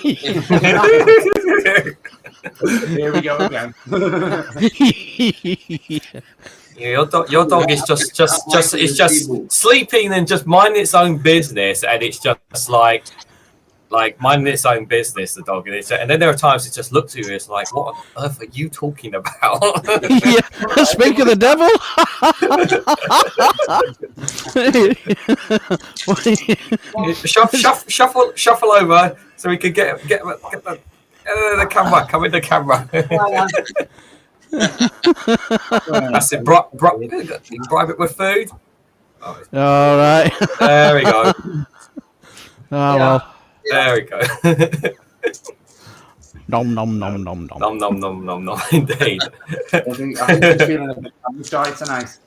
Here we go again. Your dog is just sleeping and just minding its own business, and it's just like minding its own business. The dog, and then there are times it just looks at you. It's like, what on earth are you talking about? Yeah, speak of the devil. shuffle over so we could get the camera. Come in the camera. That's it. Bribe it with food. All right. There we go. Oh well. There we go. Nom nom nom nom nom. Nom nom nom nom nom. Indeed. I think he's feeling a bit shy tonight.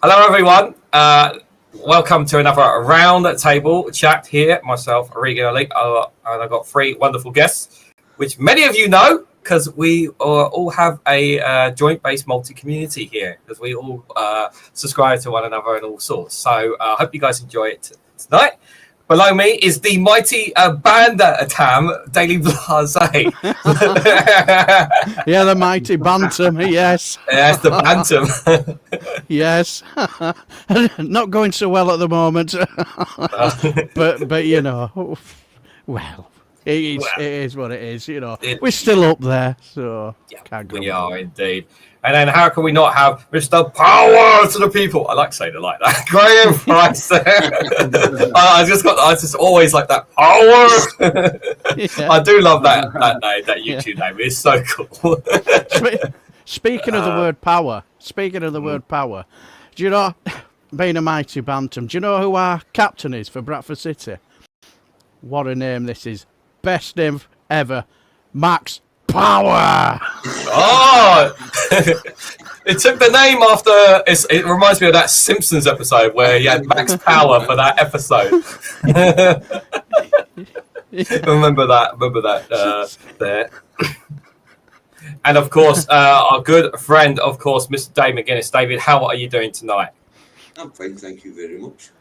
Hello, everyone. Welcome to another Roundtable chat here. Myself, Reganelite, and I've got three wonderful guests, which many of you know because we all have a joint-based multi-community here because we all subscribe to one another and all sorts. So I hope you guys enjoy it tonight. Below me is the mighty Tam Daily Blasé. Yeah, the mighty Bantam, yes. Yes, the Bantam. Yes. Not going so well at the moment. but you know, well, it is what it is, you know. We're still up there, so yeah, we are indeed. And then how can we not have Mr. Power to the People? I like saying it like that. Graham Price. I just always like that power. Yeah. I do love that name, that YouTube name. It's so cool. Speaking of the word power, do you know, being a mighty Bantam, do you know who our captain is for Bradford City? What a name this is. Best name ever. Max Power. Oh, it took the name after. It reminds me of that Simpsons episode where he had Max Power for that episode. Remember that there. And of course, our good friend, of course, Mr. Dave McGuinness. David, how are you doing tonight? I'm fine, thank you very much.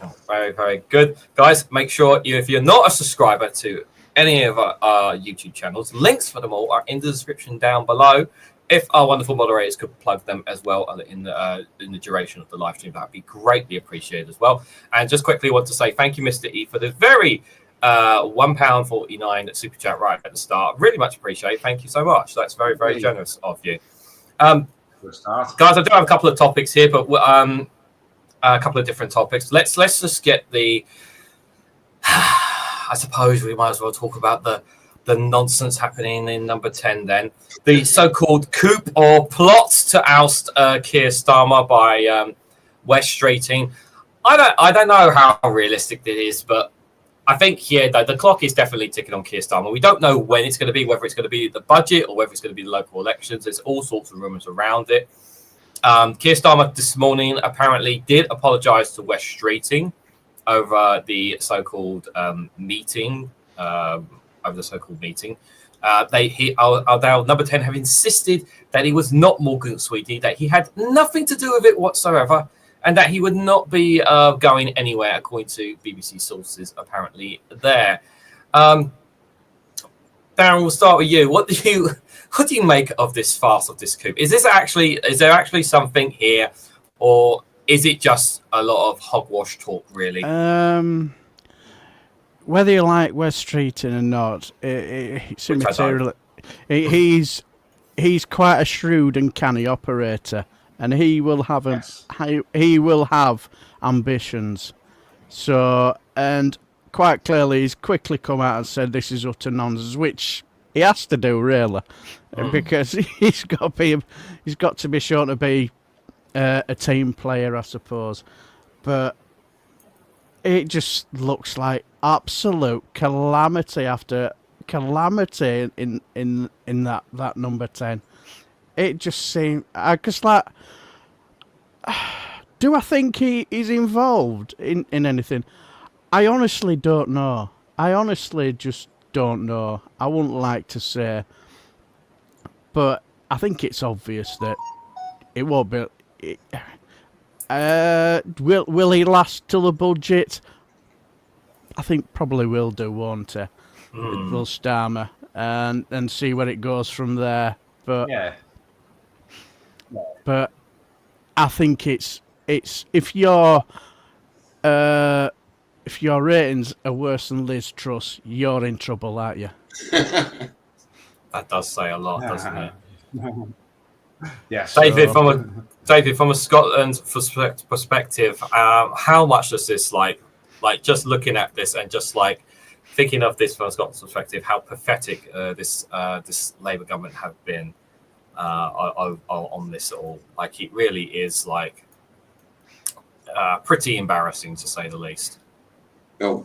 Oh, very, very good, guys. Make sure if you're not a subscriber to any of our YouTube channels, links for them all are in the description down below. If our wonderful moderators could plug them as well in the duration of the live stream, that'd be greatly appreciated as well. And just quickly want to say thank you, Mr. E, for the very £1.49 super chat right at the start. Really much appreciate. Thank you so much. That's very, very generous of you. Guys, I do have a couple of topics here, but a couple of different topics. Let's just get the. I suppose we might as well talk about the nonsense happening in number 10 then. The so-called coup or plot to oust Keir Starmer by West Streeting. I don't know how realistic it is, but I think here the clock is definitely ticking on Keir Starmer. We don't know when it's going to be, whether it's going to be the budget or whether it's going to be the local elections. There's all sorts of rumours around it. Keir Starmer this morning apparently did apologise to West Streeting over the so-called meeting. Our number 10 have insisted that he was not Morgan Sweetie, that he had nothing to do with it whatsoever, and that he would not be going anywhere, according to BBC sources apparently there. Darren, we'll start with you. What do you make of this farce, of this coup? Is there actually something here, or is it just a lot of hogwash talk, really? Whether you like West Streeting or not, it's immaterial. He's quite a shrewd and canny operator, and he will have ambitions. So, and quite clearly, he's quickly come out and said this is utter nonsense, which he has to do, really, because he's got to be shown to be a team player, I suppose. But it just looks like absolute calamity after calamity in that number 10. It just seemed, do I think he's involved in anything? I honestly don't know. I honestly just don't know. I wouldn't like to say, but I think it's obvious that it won't be. Will he last till the budget? I think probably will do, won't it? It will Starmer and see where it goes from there. But Yeah. but I think it's if your ratings are worse than Liz Truss, you're in trouble, aren't you? That does say a lot, doesn't it? Yes. David, from a Scotland perspective, how much does this like just looking at this and just like thinking of this from a Scotland perspective, how pathetic this Labour government have been on this all? Like, it really is like pretty embarrassing, to say the least. Well,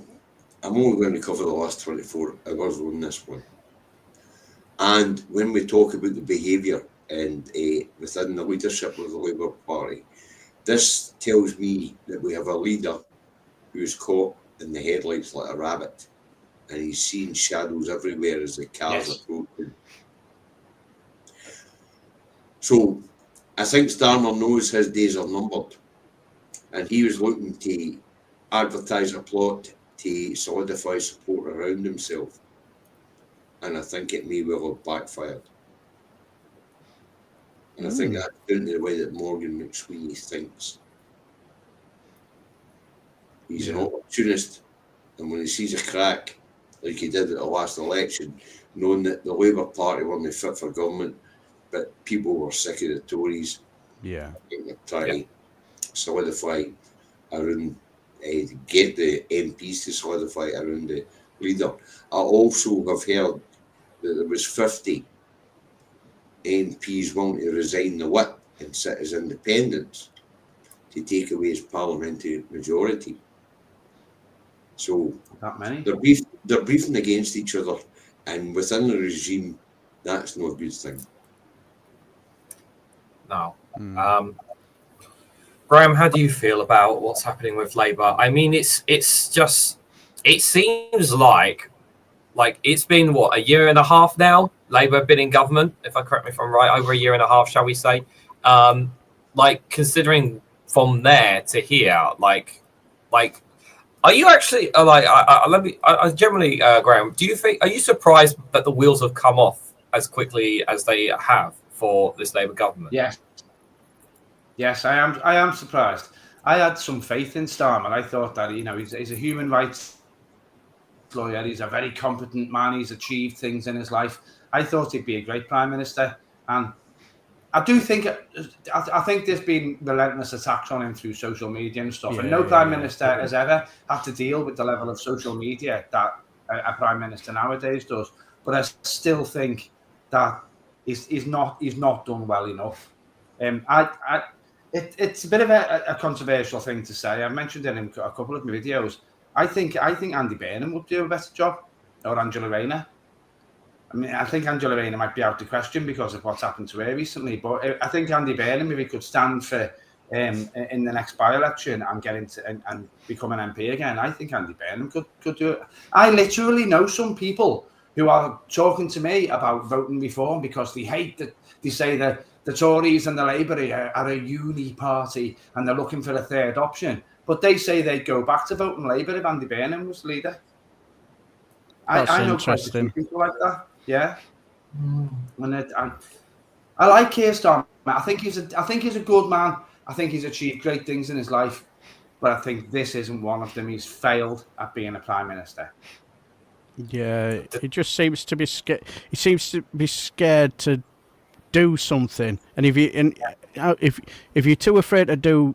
I'm only going to cover the last 24 hours on this one. And when we talk about the behaviour and within the leadership of the Labour Party, this tells me that we have a leader who's caught in the headlights like a rabbit, and he's seeing shadows everywhere as the cars approach him. So I think Starmer knows his days are numbered, and he was looking to advertise a plot to solidify support around himself, and I think it may well have backfired. And I think that's down to the way that Morgan McSweeney thinks. He's an opportunist, and when he sees a crack, like he did at the last election, knowing that the Labour Party weren't fit for government, but people were sick of the Tories. Yeah. I think they're trying to solidify around, get the MPs to solidify around the leader. I also have heard that there was 50 MPs willing to resign the whip and sit as independents to take away his parliamentary majority. So That many? they're beefing against each other, and within the regime, that's no good thing. No. Graham, how do you feel about what's happening with Labour? I mean, it seems like it's been what, a year and a half now. Labour have been in government, if I correct me if I'm right, over a year and a half, shall we say? Like, considering from there to here, like, are you actually generally, Graham? Do you think, are you surprised that the wheels have come off as quickly as they have for this Labour government? Yes, I am surprised. I had some faith in Starmer. I thought that he's a human rights lawyer. He's a very competent man. He's achieved things in his life. I thought he'd be a great prime minister, and I think there's been relentless attacks on him through social media and stuff. And no prime minister has ever had to deal with the level of social media that a prime minister nowadays does. But I still think that he's not done well enough. It's a bit of a controversial thing to say. I've mentioned it in a couple of my videos. I think Andy Burnham would do a better job, or Angela Rayner. I mean, I think Angela Rayner might be out of question because of what's happened to her recently. But I think Andy Burnham, if he could stand for in the next by-election and get into and become an MP again, I think Andy Burnham could do it. I literally know some people who are talking to me about voting reform because they hate that. They say that the Tories and the Labour are a uni party and they're looking for a third option. But they say they'd go back to voting Labour if Andy Burnham was leader. I know quite a few people like that. Yeah. And I like Keir Starmer. I think he's a good man. I think he's achieved great things in his life. But I think this isn't one of them. He's failed at being a prime minister. Yeah, he just seems to be scared. He seems to be scared to do something. And if you're too afraid to do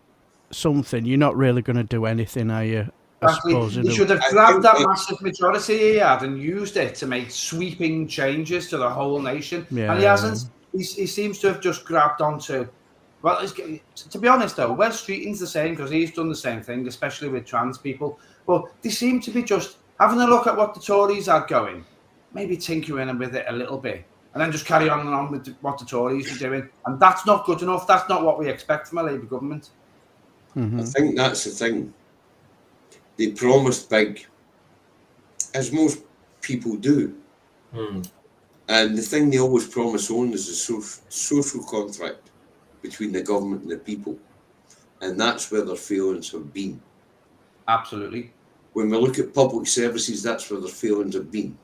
something, you're not really going to do anything, are you? He should have grabbed that massive majority he had and used it to make sweeping changes to the whole nation. Yeah. And he hasn't. He seems to have just grabbed onto. Well, to be honest, though, Wes Streeting's the same because he's done the same thing, especially with trans people. But they seem to be just having a look at what the Tories are going, maybe tinkering with it a little bit, and then just carry on with what the Tories are doing. And that's not good enough. That's not what we expect from a Labour government. I think that's the thing. They promised big, as most people do. And the thing they always promise on is a social contract between the government and the people. And that's where their failings have been. Absolutely. when we look at public services, that's where their failings have been.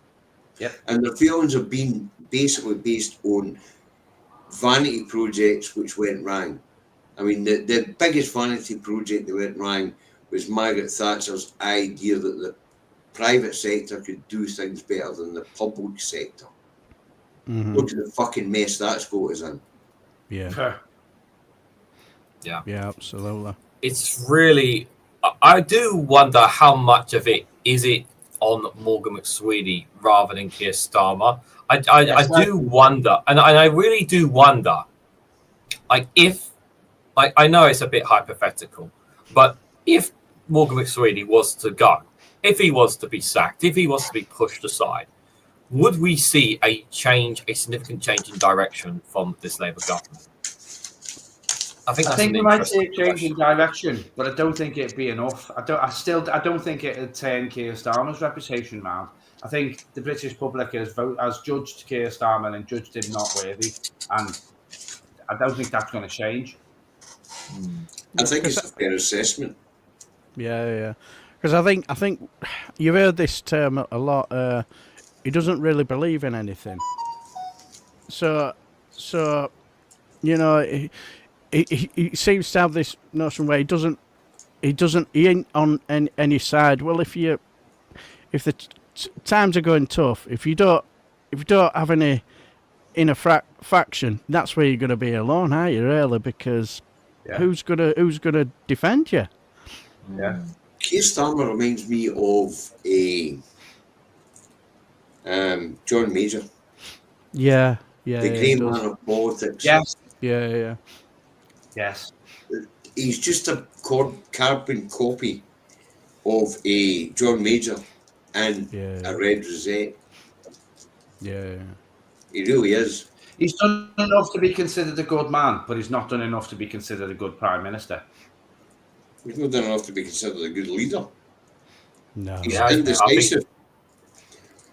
Yep. And their failings have been basically based on vanity projects which went wrong. I mean, the biggest vanity project that went wrong was Margaret Thatcher's idea that the private sector could do things better than the public sector. Look at the fucking mess that's got us in. Yeah. Yeah. Yeah, absolutely. It's really, I do wonder how much of it is it on Morgan McSweeney rather than Keir Starmer. I do wonder, and I really do wonder, like if, like I know it's a bit hypothetical, but if Morgan McSweeney was to go, if he was to be sacked, if he was to be pushed aside, would we see a significant change in direction from this Labour government? I think we might see a change in direction, but I don't think it'd be enough. I don't think it'd turn Keir Starmer's reputation round. I think the British public has judged Keir Starmer and judged him not worthy, and I don't think that's going to change. I think it's a fair assessment. Yeah. Because I think you've heard this term a lot. He doesn't really believe in anything. So you know, he seems to have this notion where he ain't on any side. Well, if the times are going tough, if you don't have any in a faction, that's where you're going to be alone, aren't you? Really, because who's gonna defend you? Yeah. Keir Starmer reminds me of a John Major. Yeah. The great man of politics. Yes. Yeah. Yes. He's just a carbon copy of a John Major and a red rosette. Yeah. He really is. He's done enough to be considered a good man, but he's not done enough to be considered a good prime minister. He's not done enough to be considered a good leader. No. He's indecisive.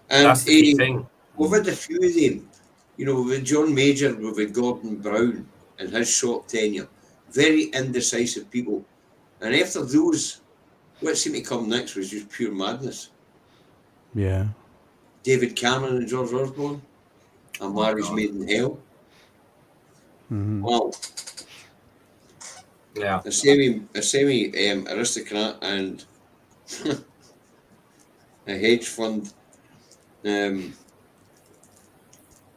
And that's the key thing. We've had a few of them. You know, with John Major, we've had Gordon Brown and his short tenure. Very indecisive people. And after those, what seemed to come next was just pure madness. Yeah. David Cameron and George Osborne. A Marriage Made in Hell. Mm-hmm. Wow. Yeah. A semi aristocrat and a hedge fund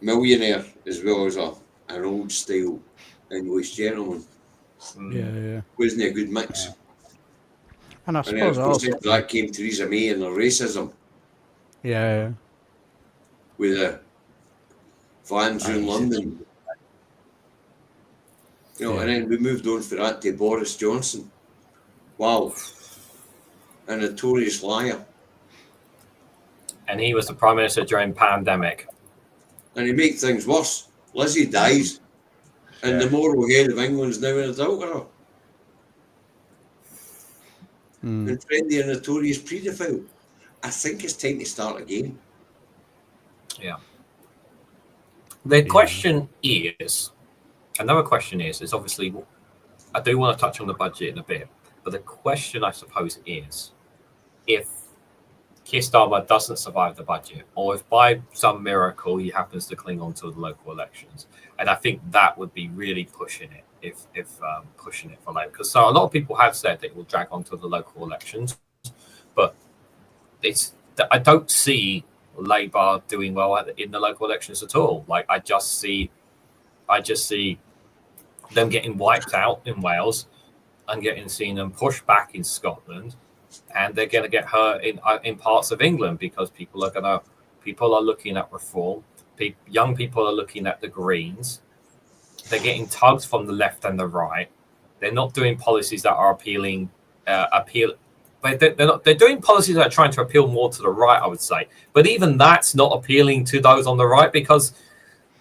millionaire, as well as an old style English gentleman. Yeah. Wasn't it a good mix? And I And then, suppose of course, also, after that came Theresa May and her racism yeah. with the vans in London. You know, and then we moved on for that to Boris Johnson. Wow. A notorious liar. And he was the prime minister during pandemic. And he made things worse. Lizzie dies. And the moral head of England's now an adulterer. And Freddie, a notorious paedophile. I think it's time to start again. Yeah. The question is, another question is obviously, I do want to touch on the budget in a bit, but the question I suppose is, if Keir Starmer doesn't survive the budget, or if by some miracle he happens to cling on to the local elections, and I think that would be really pushing it, if pushing it for Labour, because so a lot of people have said that it will drag on to the local elections, but I don't see Labour doing well in the local elections at all. Like I just see them getting wiped out in Wales and seeing them pushed back in Scotland, and they're going to get hurt in parts of England because people are looking at reform. Young people are looking at the Greens. They're getting tugs from the left and the right. They're not doing policies that are appealing. They're doing policies that are trying to appeal more to the right, I would say. But even that's not appealing to those on the right because,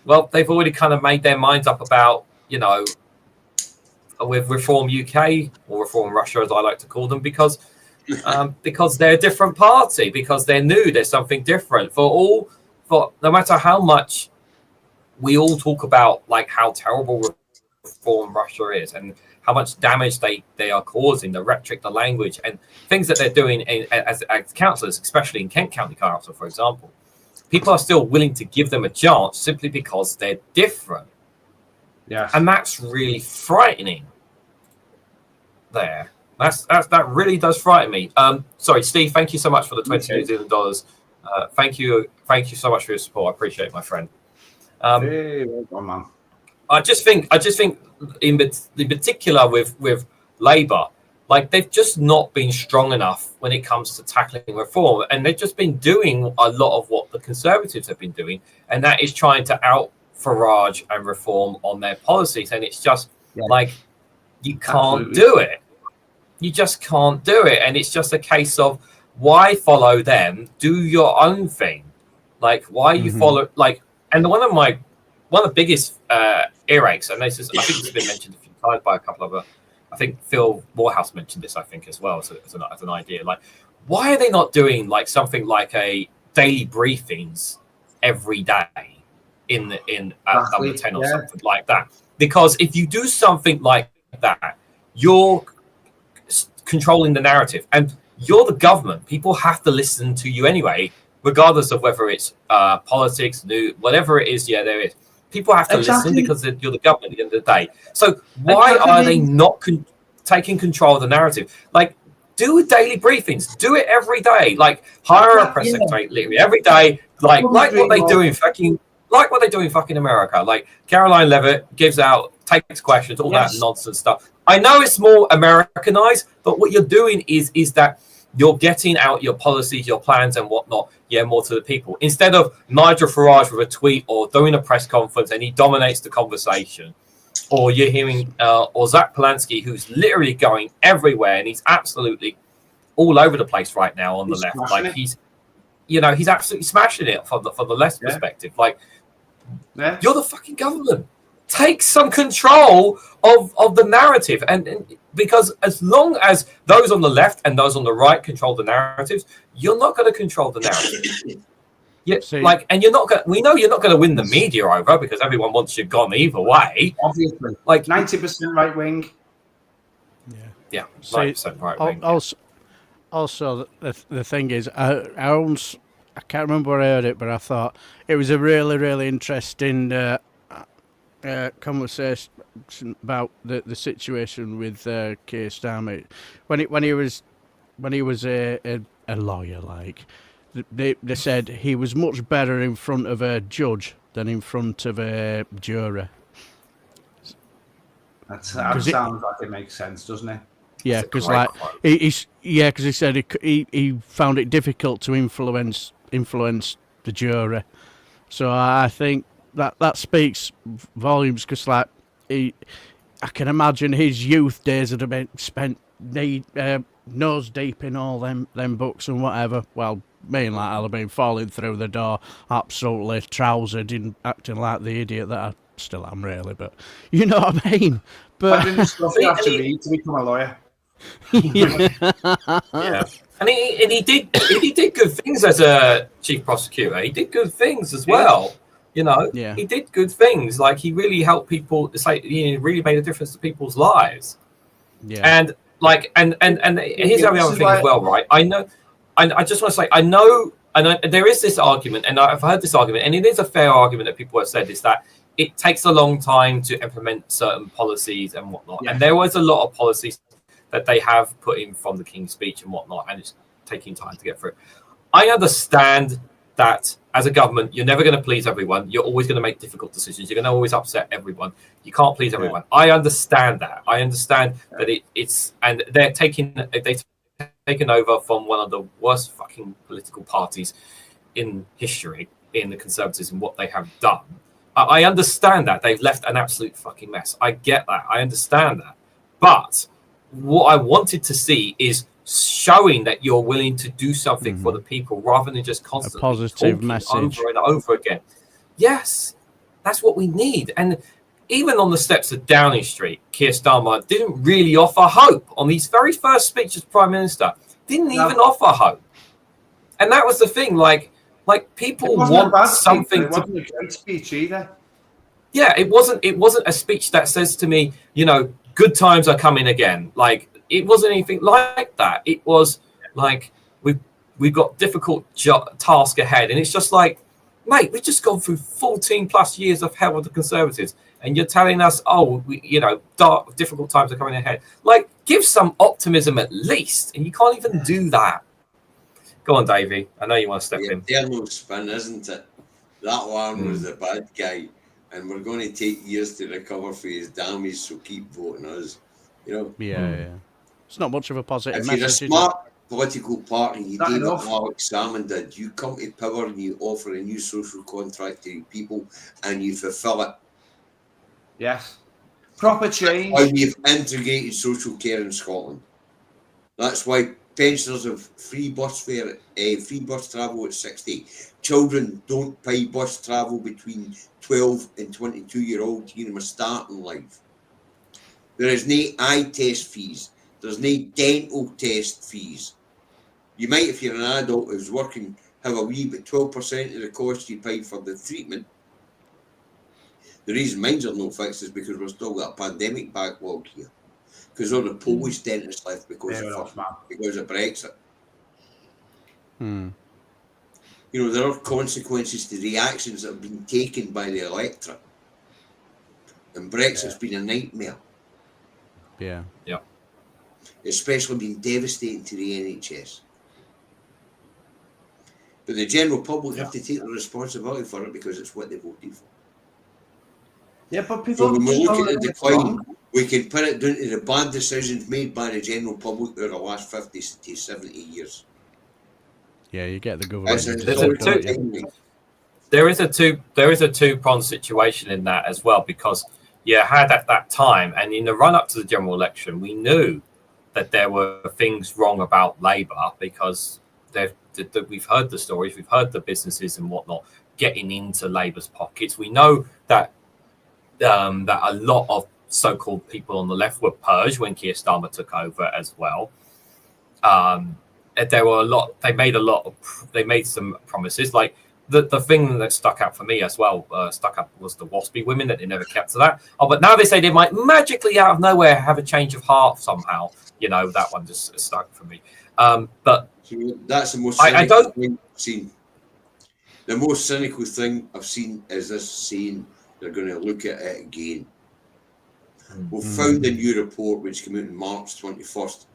well, they've already kind of made their minds up about, you know, with Reform UK or Reform Russia, as I like to call them, because they're a different party, because they're new, there's something different. For no matter how much we all talk about like how terrible Reform Russia is and how much damage they are causing, the rhetoric, the language, and things that they're doing as councillors, especially in Kent County Council, for example. People are still willing to give them a chance simply because they're different. Yes. And that's really frightening. That really does frighten me. Sorry, Steve, thank you so much for the $20 New Zealand dollars. Thank you so much for your support. I appreciate it, my friend. Hey, well done, man. I just think in particular with Labour, like they've just not been strong enough when it comes to tackling reform, and they've just been doing a lot of what the Conservatives have been doing, and that is trying to out Farage and reform on their policies, and it's just like you can't do it. You just can't do it, and it's just a case of why follow them? Do your own thing. Like why you follow like, and one of the biggest earaches, and this is I think it's been mentioned a few times by a couple of I think Phil Morehouse mentioned this, I think, as well, as an idea. Like, why are they not doing like something like a daily briefings every day in number 10 or something like that? Because if you do something like that, you're controlling the narrative, and you're the government. People have to listen to you anyway, regardless of whether it's politics, news, whatever it is. Yeah, there is. People have to listen because you're the government at the end of the day. So why are they not taking control of the narrative? Like, do daily briefings. Do it every day. Like, hire a press secretary every day. Like what they do in fucking America. Like, Caroline Levitt gives out, takes questions, all that nonsense stuff. I know it's more Americanized, but what you're doing is that you're getting out your policies, your plans, and whatnot, more to the people. Instead of Nigel Farage with a tweet or doing a press conference and he dominates the conversation, or you're hearing or Zach Polanski, who's literally going everywhere and he's absolutely all over the place right now on the left. Like he's absolutely smashing it from the left perspective. Like you're the fucking government. Take some control of the narrative, and because as long as those on the left and those on the right control the narratives, you're not going to control the narrative. And you're not going. We know you're not going to win the media over because everyone wants you gone either way. Obviously, like 90% right wing. Yeah, 90% right wing. Also, the thing is, I can't remember where I heard it, but I thought it was a really, really interesting conversation about the situation with Keir Starmer when he was a lawyer. Like they said he was much better in front of a judge than in front of a juror. That sounds like it makes sense, doesn't it? Yeah, because because he said he found it difficult to influence the juror. So I think that speaks volumes, because I can imagine his youth days would have been spent nose deep in all them books and whatever. Well, me and I'll have been falling through the door, absolutely trousered and acting like the idiot that I still am, really. But you know what I mean. But didn't stuff you have to read to become a lawyer. Yeah. And he did good things as a chief prosecutor. He did good things as well. He did good things. Like he really helped people. It's like really made a difference to people's lives. Yeah. And here's the other thing as well, right? I know. I just want to say I know there is this argument, and I've heard this argument, and it is a fair argument that people have said, is that it takes a long time to implement certain policies and whatnot. Yeah. And there was a lot of policies that they have put in from the King's Speech and whatnot, and it's taking time to get through. I understand that as a government, you're never going to please everyone. You're always going to make difficult decisions. You're going to always upset everyone. You can't please everyone. Yeah. I understand that. I understand that it's, and they've taken over from one of the worst fucking political parties in history, in the Conservatives, and what they have done. I understand that. They've left an absolute fucking mess. I get that. I understand that. But what I wanted to see is showing that you're willing to do something for the people, rather than just constantly a positive message over and over again. Yes, that's what we need. And even on the steps of Downing Street, Keir Starmer didn't really offer hope. On his very first speech as Prime Minister, didn't even offer hope. And that was the thing. Like people want something. It wasn't a great speech either. Yeah, it wasn't a speech that says to me, good times are coming again. Like, it wasn't anything like that. It was like we've got difficult task ahead, and it's just like, mate, we've just gone through 14 plus years of hell with the Conservatives, and you're telling us, dark, difficult times are coming ahead. Like, give some optimism at least, and you can't even do that. Go on, Davey. I know you want to step in. Eternal spin, isn't it? That one was the bad guy, and we're going to take years to recover for his damage, so keep voting us. Yeah. It's not much of a positive if message. You're a smart political party, you Not do enough. what Alex Salmon did. You come to power and you offer a new social contract to people and you fulfil it. Yes. Proper change. That's why we've integrated social care in Scotland. That's why pensioners have free bus fare, free bus travel at 60. Children don't pay bus travel between 12 and 22-year-olds to give them a start in life. There is no eye test fees. There's no dental test fees. You might, if you're an adult who's working, have a wee bit 12% of the cost you paid for the treatment. The reason mines are not fixed is because we've still got a pandemic backlog here. Because all the Polish dentists left because of Brexit. There are consequences to the actions that have been taken by the electorate. And Brexit's been a nightmare. Yeah. Especially been devastating to the NHS. But the general public have to take the responsibility for it because it's what they voted for. Yeah, but people. So when we look at the decline, we can put it down to the bad decisions made by the general public over the last 50 to 70 years. Yeah, you get the government. There is a two-pronged situation in that as well, because you had at that time, and in the run-up to the general election, we knew that there were things wrong about Labour because we've heard the stories, we've heard the businesses and whatnot getting into Labour's pockets. We know that that a lot of so-called people on the left were purged when Keir Starmer took over as well. There were they made some promises. Like the thing that stuck out for me as well, was the WASPy women, that they never kept to that. Oh, but now they say they might magically out of nowhere have a change of heart somehow. That one just stuck for me. But that's the most cynical thing I've seen. The most cynical thing I've seen is this saying they're going to look at it again. We found a new report which came out on March 21st,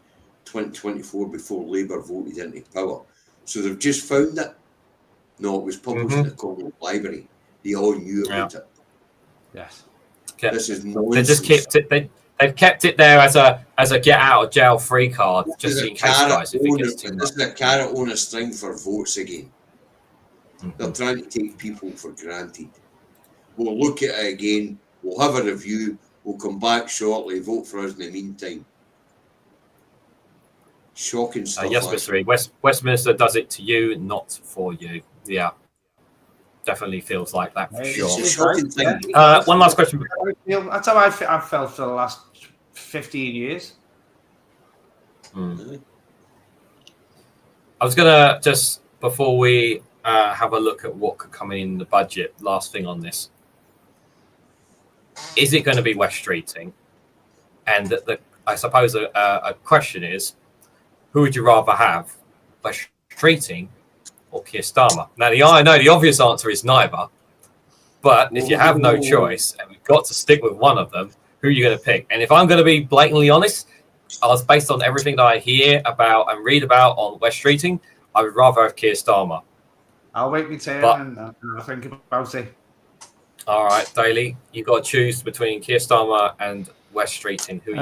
2024, before Labour voted into power. So they've just found it. No, it was published in the Congress Library. They all knew about it. Yes. This is nonsense. They just kept it. They've kept it there as a get out of jail free card, just in case, guys. If it gets too much. This is a carrot on a string for votes again. They're trying to take people for granted. We'll look at it again. We'll have a review. We'll come back shortly. Vote for us in the meantime. Shocking stuff. Yes, Mr. Reid. Westminster does it to you, not for you. Yeah. Definitely feels like that for sure. It's a shocking thing. One last question. That's how I've felt for the last 15 years. I was going to just, before we have a look at what could come in the budget, last thing on this. Is it going to be West Streeting? And I suppose a question is, who would you rather have, West Streeting or Keir Starmer? Now, I know the obvious answer is neither, but if you have no choice and we've got to stick with one of them, who are you going to pick? And if I'm going to be blatantly honest, based on everything that I hear about and read about on West Streeting, I would rather have Keir Starmer. I'll wait my turn and I'll think about it. All right, Daly, you've got to choose between Keir Starmer and West Streeting. Who are you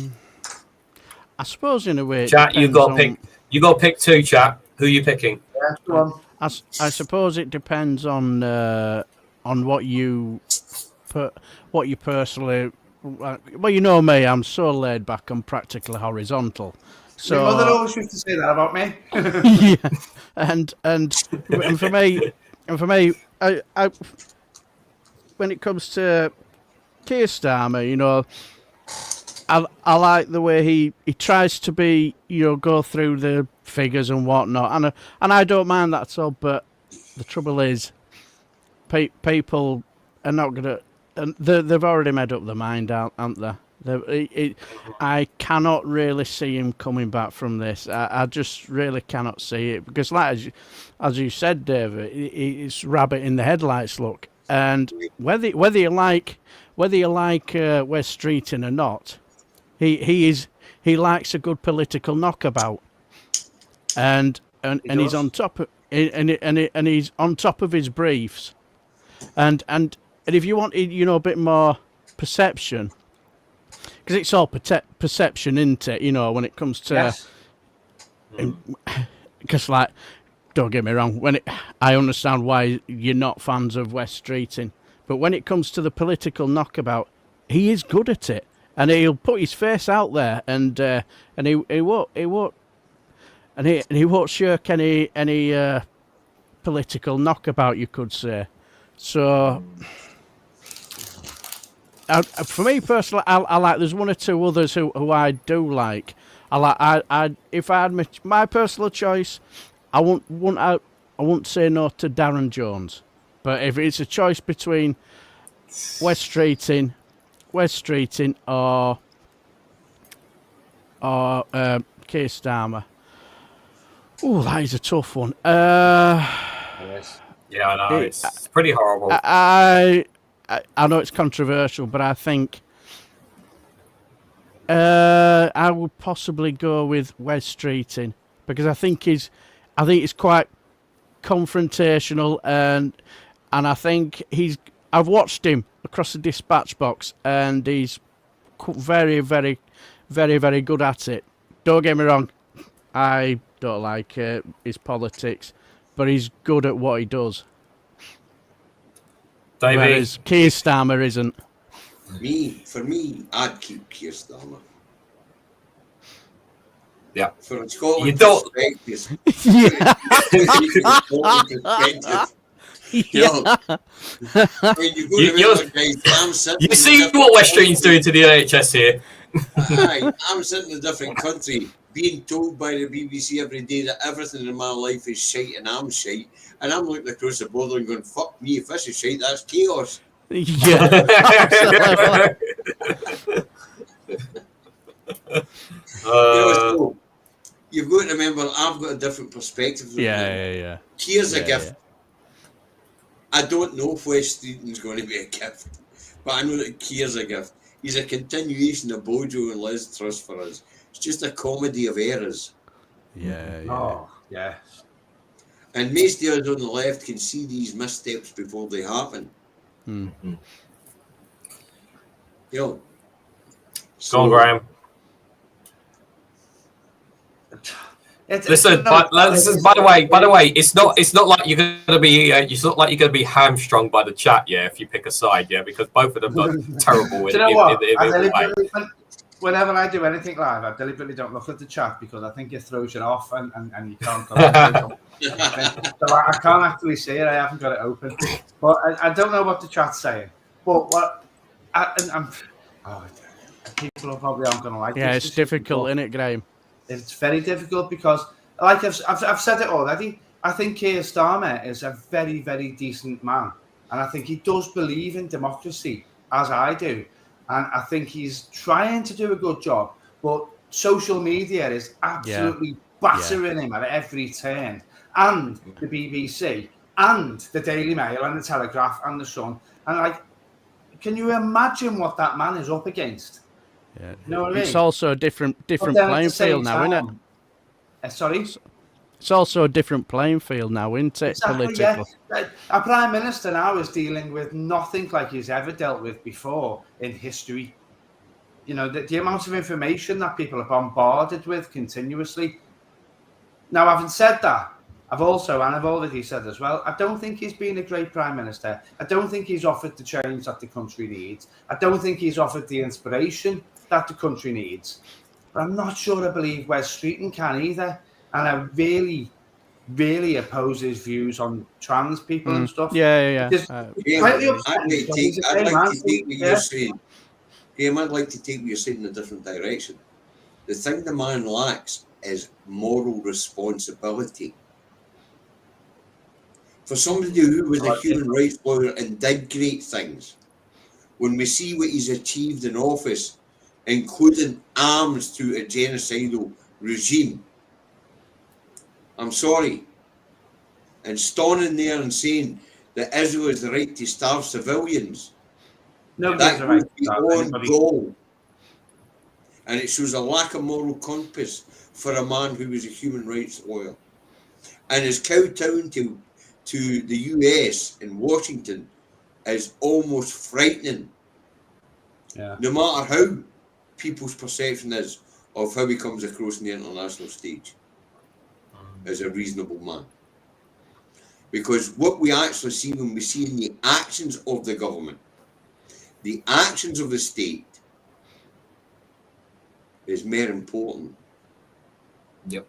picking? I suppose in a way, chat, you got to pick two, chat. Who are you picking? Yeah, go on. I suppose it depends on what you personally. Well, you know me, I'm so laid back and practically horizontal. So my mother always used to say that about me. Yeah, and for me, I when it comes to Keir Starmer, I like the way he tries to be, go through the figures and whatnot, and I don't mind that at all. But the trouble is, people are not gonna, and they've already made up their mind, aren't they? I cannot really see him coming back from this. I just really cannot see it because, like as you said, David, it's rabbit in the headlights look. And whether you like West Streeting or not, he likes a good political knockabout, and he's on top of and he's on top of his briefs, and if you wanted a bit more perception, because it's all perception, isn't it? When it comes to Yes. because don't get me wrong, I understand why you're not fans of West Streeting, but when it comes to the political knockabout, he is good at it, and he'll put his face out there, and he won't shirk any political knockabout, you could say. So, for me personally, I like. There's one or two others who I do like. If I had my personal choice, I wouldn't say no to Darren Jones. But if it's a choice between West Streeting, or Keir Starmer, that is a tough one. Yes. Yeah, I know. It's pretty horrible. I know it's controversial, but I think I would possibly go with West Streeting because I think he's quite confrontational, and I think I've watched him across the dispatch box, and he's very, very, very, very good at it. Don't get me wrong, I don't like his politics, but he's good at what he does. Davey? Whereas Keir Starmer isn't. For me, I'd keep Keir Starmer. Yeah. For a Scotland You don't- perspective. Yeah. When you go to remember, guys, I'm sitting You in a see different what West Streeting's country. doing to the NHS here. Aye, I'm sitting in a different country, being told by the BBC every day that everything in my life is shite and I'm shite, and I'm looking across the border and going, "Fuck me, if this is shite, that's chaos." Yeah. So you've got to remember, I've got a different perspective. Yeah. Keir's a Yeah, gift. yeah. I don't know if West Streeting's going to be a gift, but I know that Keir's a gift. He's a continuation of Bojo and Liz Truss for us. It's just a comedy of errors. Yeah. Oh, yeah. And most of us on the left can see these missteps before they happen. Mm-hmm. You know. Go on, Graham. Listen, by the way, it's not like you're gonna be hamstrung by the chat, yeah. If you pick a side, yeah, because both of them are terrible. Do you know what? Way. Whenever I do anything live, I deliberately don't look at the chat because I think it throws you off and you can't concentrate. So I can't actually see it. I haven't got it open, but I don't know what the chat's saying. But people probably aren't going to like. Yeah, this. it's difficult, isn't it, Graham? It's very difficult because, like I've said it already, I think Keir Starmer is a very, very decent man. And I think he does believe in democracy, as I do. And I think he's trying to do a good job. But social media is absolutely battering him at every turn. And the BBC, and the Daily Mail, and the Telegraph, and the Sun. And, can you imagine what that man is up against? Yeah. You know what I mean? It's also a different playing field now, isn't it? Sorry? It's also a different playing field now, isn't it? Exactly, Political. yeah. Our Prime Minister now is dealing with nothing like he's ever dealt with before in history. You know, the amount of information that people are bombarded with continuously. Now, having said that, I've already said as well, I don't think he's been a great Prime Minister. I don't think he's offered the change that the country needs. I don't think he's offered the inspiration that the country needs. But I'm not sure I believe West Streeting can either. And I really, really oppose his views on trans people and stuff. Yeah. I'd like to take what you're saying. Graham, I'd like to take what you're saying in a different direction. The thing the man lacks is moral responsibility. For somebody who was a human rights lawyer and did great things, when we see what he's achieved in office, including arms to a genocidal regime. I'm sorry. And standing there and saying that Israel has the right to starve civilians, Nobody that has a right goes to starve beyond anybody. goal. And it shows a lack of moral compass for a man who was a human rights lawyer. And his kowtowing to the US in Washington is almost frightening. Yeah. No matter how people's perception is of how he comes across in the international stage as a reasonable man. Because what we actually see when we see in the actions of the government, the actions of the state, is more important. Yep.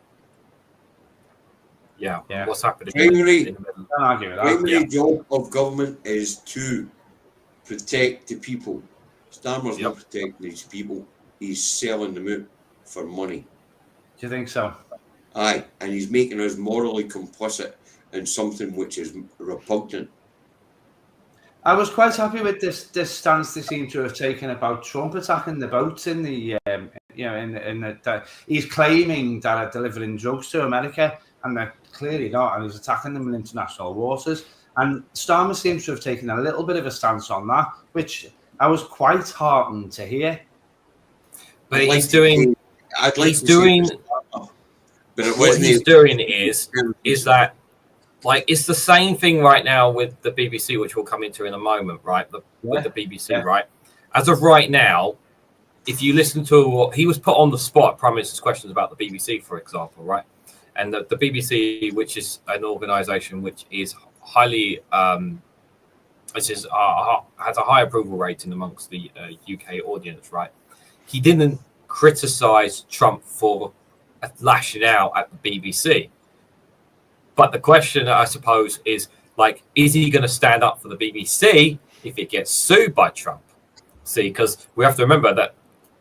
Yeah. Yeah. What's happening? Primary Don't argue with that. Primary job of government is to protect the people. Starmer's not protecting these people. He's selling them out for money. Do you think so? Aye, and he's making us morally complicit in something which is repugnant. I was quite happy with this stance they seem to have taken about Trump attacking the boats in the, he's claiming that are delivering drugs to America, and they're clearly not, and he's attacking them in international waters. And Starmer seems to have taken a little bit of a stance on that, which I was quite heartened to hear. But he's doing. What he's doing is that, like, it's the same thing right now with the BBC, which we'll come into in a moment, right? With the BBC, right? As of right now, if you listen to what he was put on the spot, Prime Minister's questions about the BBC, for example, right? And the BBC, which is an organisation which is highly, has a high approval rating amongst the UK audience, right? He didn't criticise Trump for lashing out at the BBC. But the question, I suppose, is, like, is he going to stand up for the BBC if it gets sued by Trump? See, because we have to remember that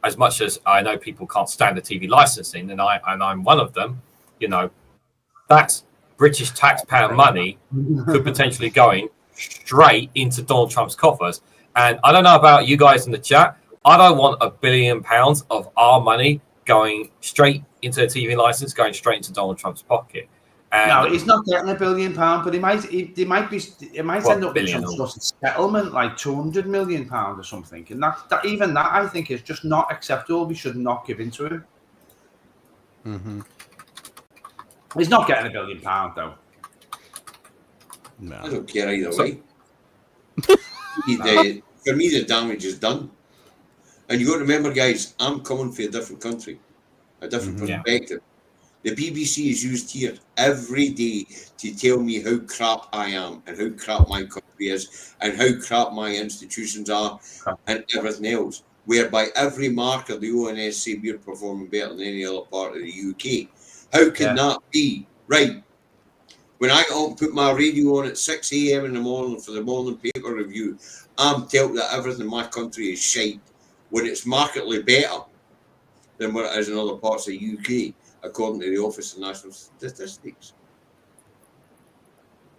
as much as I know people can't stand the TV licensing, and I'm one of them, you know, that's British taxpayer money could potentially going straight into Donald Trump's coffers. And I don't know about you guys in the chat. I don't want £1 billion of our money going straight into a TV license, going straight into Donald Trump's pocket. And no, he's not getting £1 billion, but it might end up with some sort of settlement, like £200 million or something. And that even that, I think, is just not acceptable. We should not give in to him. Mm-hmm. He's not getting £1 billion, though. No. I don't care either way. For me, the damage is done. And you got to remember, guys, I'm coming from a different country, a different perspective. The BBC is used here every day to tell me how crap I am and how crap my country is and how crap my institutions are and everything else. Whereby every marker, the ONS say we're performing better than any other part of the UK. How can that be? Right. When I put my radio on at 6 a.m. in the morning for the morning paper review, I'm told that everything in my country is shite when it's markedly better than what it is in other parts of the UK, according to the Office of National Statistics.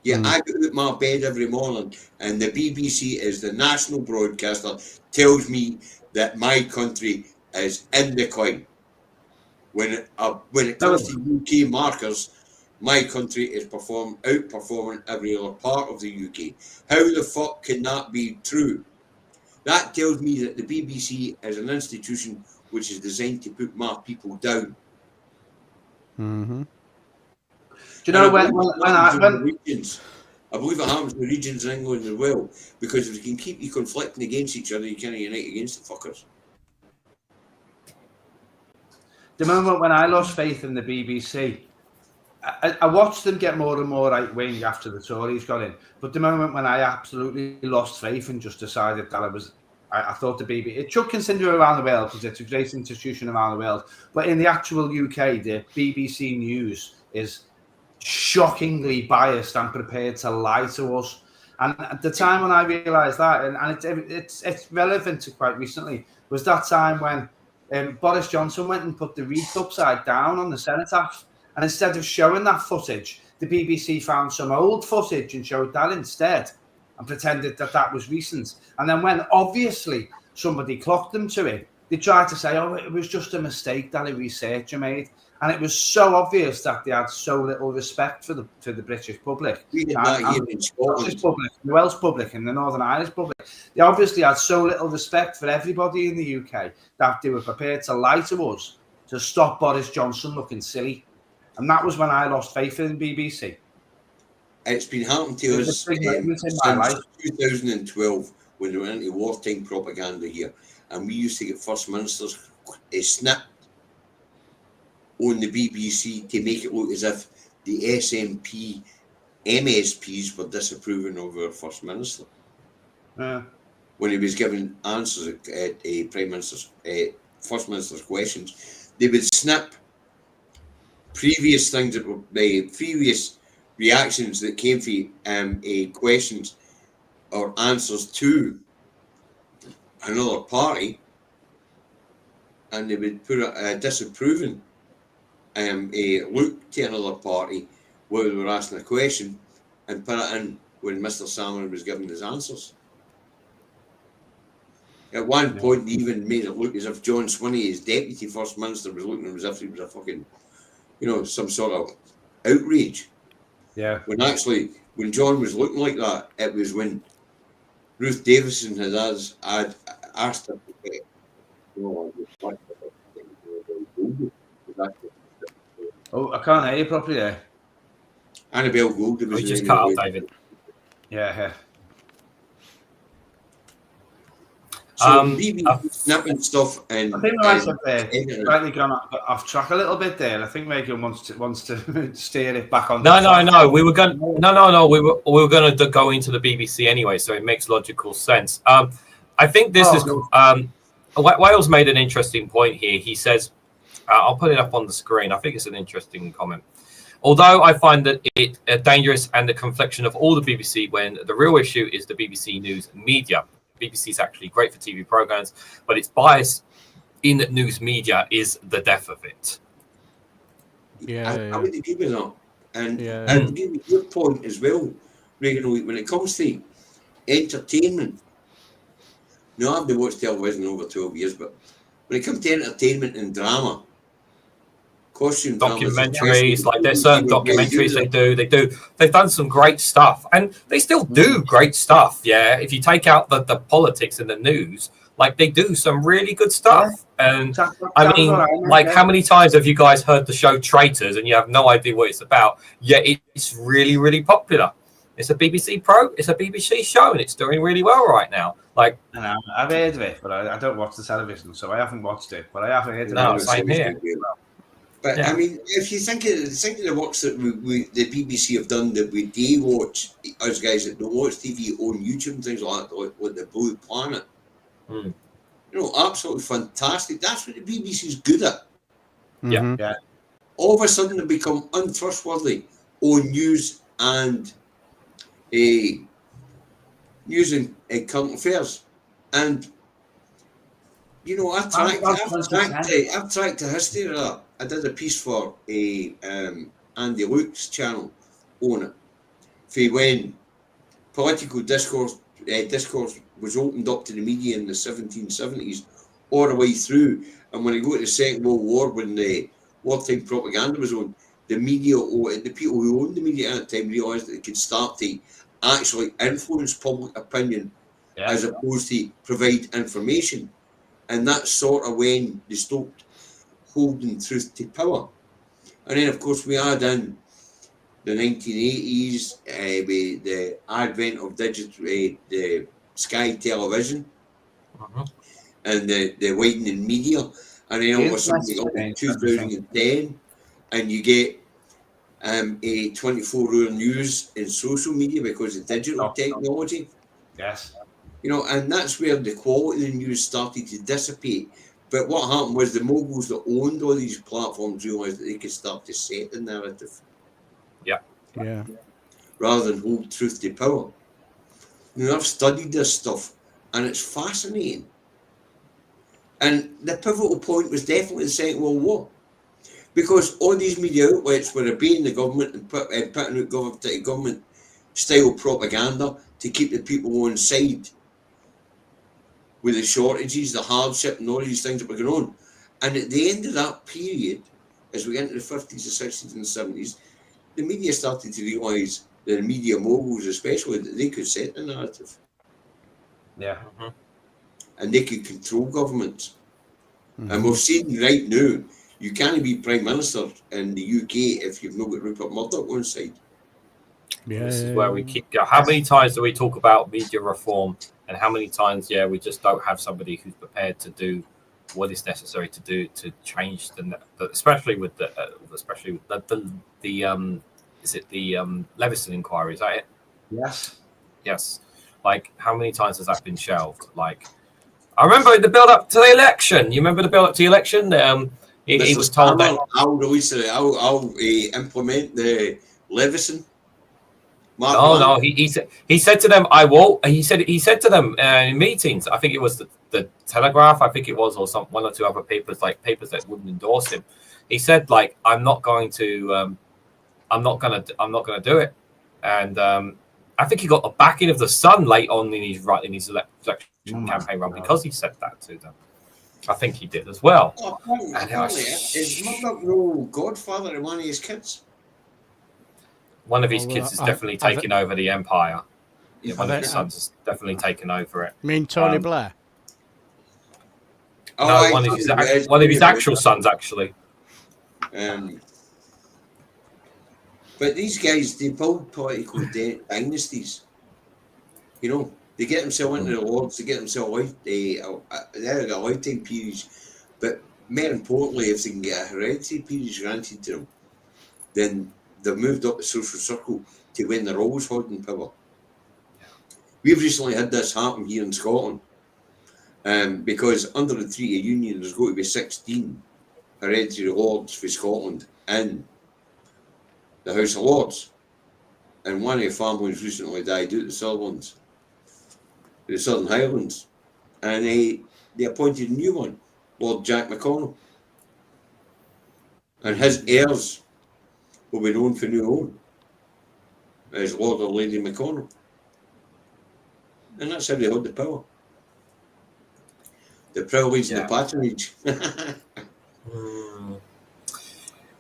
Yeah, I go out my bed every morning, and the BBC, as the national broadcaster, tells me that my country is in decline. When it comes to UK markers, my country is outperforming every other part of the UK. How the fuck can that be true? That tells me that the BBC is an institution which is designed to put my people down. Mm-hmm. Do you know when I believe it happens in the regions in England as well, because if you can keep you conflicting against each other, you can't unite against the fuckers. The moment when I lost faith in the BBC, I watched them get more and more right wing after the Tories got in. But the moment when I absolutely lost faith and just decided that I thought the BBC, it should consider around the world because it's a great institution around the world. But in the actual UK, the BBC News is shockingly biased and prepared to lie to us. And at the time when I realised that, and it's relevant to quite recently, was that time when Boris Johnson went and put the wreath upside down on the cenotaph. And instead of showing that footage, the BBC found some old footage and showed that instead and pretended that was recent. And then when obviously somebody clocked them to it, they tried to say, oh, it was just a mistake that a researcher made. And it was so obvious that they had so little respect for the British public. We did that here in Scotland. Public, the Welsh public and the Northern Irish public. They obviously had so little respect for everybody in the UK that they were prepared to lie to us to stop Boris Johnson looking silly. And that was when I lost faith in BBC. It's been happening to us since 2012 when they went into wartime propaganda here. And we used to get First Ministers snipped on the BBC to make it look as if the SNP MSPs were disapproving of our First Minister. When he was giving answers at Prime Minister's, First Minister's questions, they would snip previous things that were previous reactions that came from questions or answers to another party, and they would put a disapproving a look to another party where they were asking a question and put it in when Mr. Salmon was giving his answers. At one point, they even made it look as if John Swinney, his deputy First Minister, was looking at him as if he was a fucking, some sort of outrage. Yeah. When actually, when John was looking like that, it was when Ruth Davison had asked her to Oh, I can't hear you properly there. Annabelle Gould. We just cut out, David. Yeah. So snapping stuff, and I think we might have slightly gone off track a little bit there. I think Megan wants to steer it back on. No. We were going. No. We were going to go into the BBC anyway, so it makes logical sense. I think this is. Wales made an interesting point here. He says, I'll put it up on the screen. I think it's an interesting comment. Although I find that it dangerous and the confliction of all the BBC when the real issue is the BBC News media. BBC is actually great for TV programs, but its bias in news media is the death of it. I would agree with that. And I agree with your point as well, Reganelite, when it comes to entertainment. No, I've been watching television over 12 years, but when it comes to entertainment and drama, costume documentaries, like there's certain documentaries they've done some great stuff, and they still do great stuff. Yeah, if you take out the politics in the news, like they do some really good stuff. And I mean, like how many times have you guys heard the show Traitors and you have no idea what it's about? Yeah, it's really, really popular. It's a BBC show, and it's doing really well right now. Like, I've heard of it, but I don't watch the television, so I haven't watched it. But I have heard of it. No, same here. But I mean, if you think of the works that the BBC have done that we do watch, us guys that don't watch TV on YouTube and things like that, like the Blue Planet, absolutely fantastic. That's what the BBC's good at. Yeah. All of a sudden, they become untrustworthy on news and current affairs, and I've tracked the history of that. I did a piece for Andy Luke's channel on it, for when political discourse was opened up to the media in the 1770s, all the way through. And when you go to the Second World War, when the wartime propaganda was on, the media, or the people who owned the media at the time, realised that they could start to actually influence public opinion as opposed to provide information. And that's sort of when they stopped holding truth to power. And then, of course, we add in the 1980s with the advent of digital, the Sky television, and the widening media. And then all of a sudden, we got in 2010, and you get a 24-hour news in social media because of digital technology. Yes. And that's where the quality of the news started to dissipate. But what happened was the moguls that owned all these platforms realised that they could start to set the narrative. Yeah. Rather than hold truth to power. I've studied this stuff, and it's fascinating. And the pivotal point was definitely the Second World War. Because all these media outlets were obeying the government and putting out government-style propaganda to keep the people on side with the shortages, the hardship, and all these things that were going on. And at the end of that period, as we get into the 50s, the 60s, and the 70s, the media started to realise, the media moguls especially, that they could set the narrative. Yeah. Mhm. And they could control governments. And we've seen right now, you can't be Prime Minister in the UK if you've not got Rupert Murdoch on side. Yeah, This is where we keep going. How many times do we talk about media reform, and how many times, we just don't have somebody who's prepared to do what is necessary to do to change especially with the is it the Leveson inquiry? Is that it? Yes. Like, how many times has that been shelved? Like, I remember the build up to the election. You remember the build up to the election? He was told that I'll release it. I'll implement the Leveson. No. He said to them, "I will." He said to them in meetings. I think it was the Telegraph. I think it was, or one or two other papers that wouldn't endorse him. He said, like, I'm not going to do it. And I think he got the backing of the Sun late on in his election campaign run because he said that to them. I think he did as well. Oh, is Murdoch no godfather to one of his kids? One of his kids is definitely taking over the empire. One of his sons has definitely taken over it. You mean Tony Blair? No, one of his actual sons, actually. But these guys, they build political dynasties. You know, they get themselves into the Lords, they get themselves they're a lifetime peerage. But more importantly, if they can get a hereditary peerage granted to them, then they've moved up the social circle to when they're always holding power. We've recently had this happen here in Scotland, because under the Treaty of Union, there's going to be 16 hereditary lords for Scotland in the House of Lords. And one of the families recently died out, the Sutherlands, the Southern Highlands. And they appointed a new one, Lord Jack McConnell. And his heirs will be known for new own as Lord or Lady McConnell. And that's how they hold the power. The privilege and the patronage.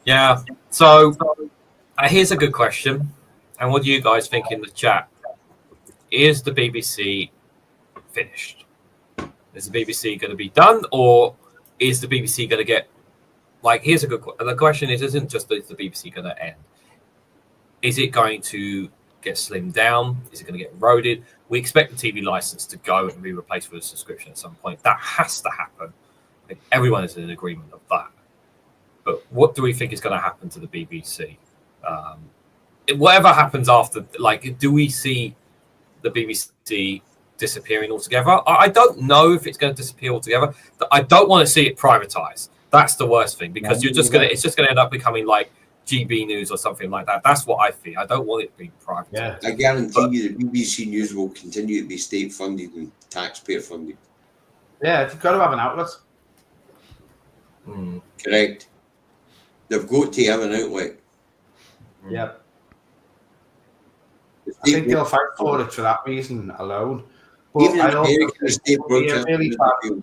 Yeah. So here's a good question. And what do you guys think in the chat? Is the BBC finished? Is the BBC going to be done, or is the BBC going to get, like, here's a good question. The question isn't just is the BBC going to end? Is it going to get slimmed down? Is it going to get eroded? We expect the TV license to go and be replaced with a subscription at some point. That has to happen. I think everyone is in agreement of that. But what do we think is going to happen to the BBC? Whatever happens after, like, do we see the BBC disappearing altogether? I don't know if it's going to disappear altogether. I don't want to see it privatized. That's the worst thing, because it's just going to end up becoming like GB News or something like that. That's what I feel. I don't want it being private. Yeah. I guarantee you the BBC News will continue to be state funded and taxpayer funded. Yeah, they've got to have an outlet. Correct. They've got to have an outlet. Yeah. I think they'll fight for it for that reason alone. But Even in America, the state broadcasting.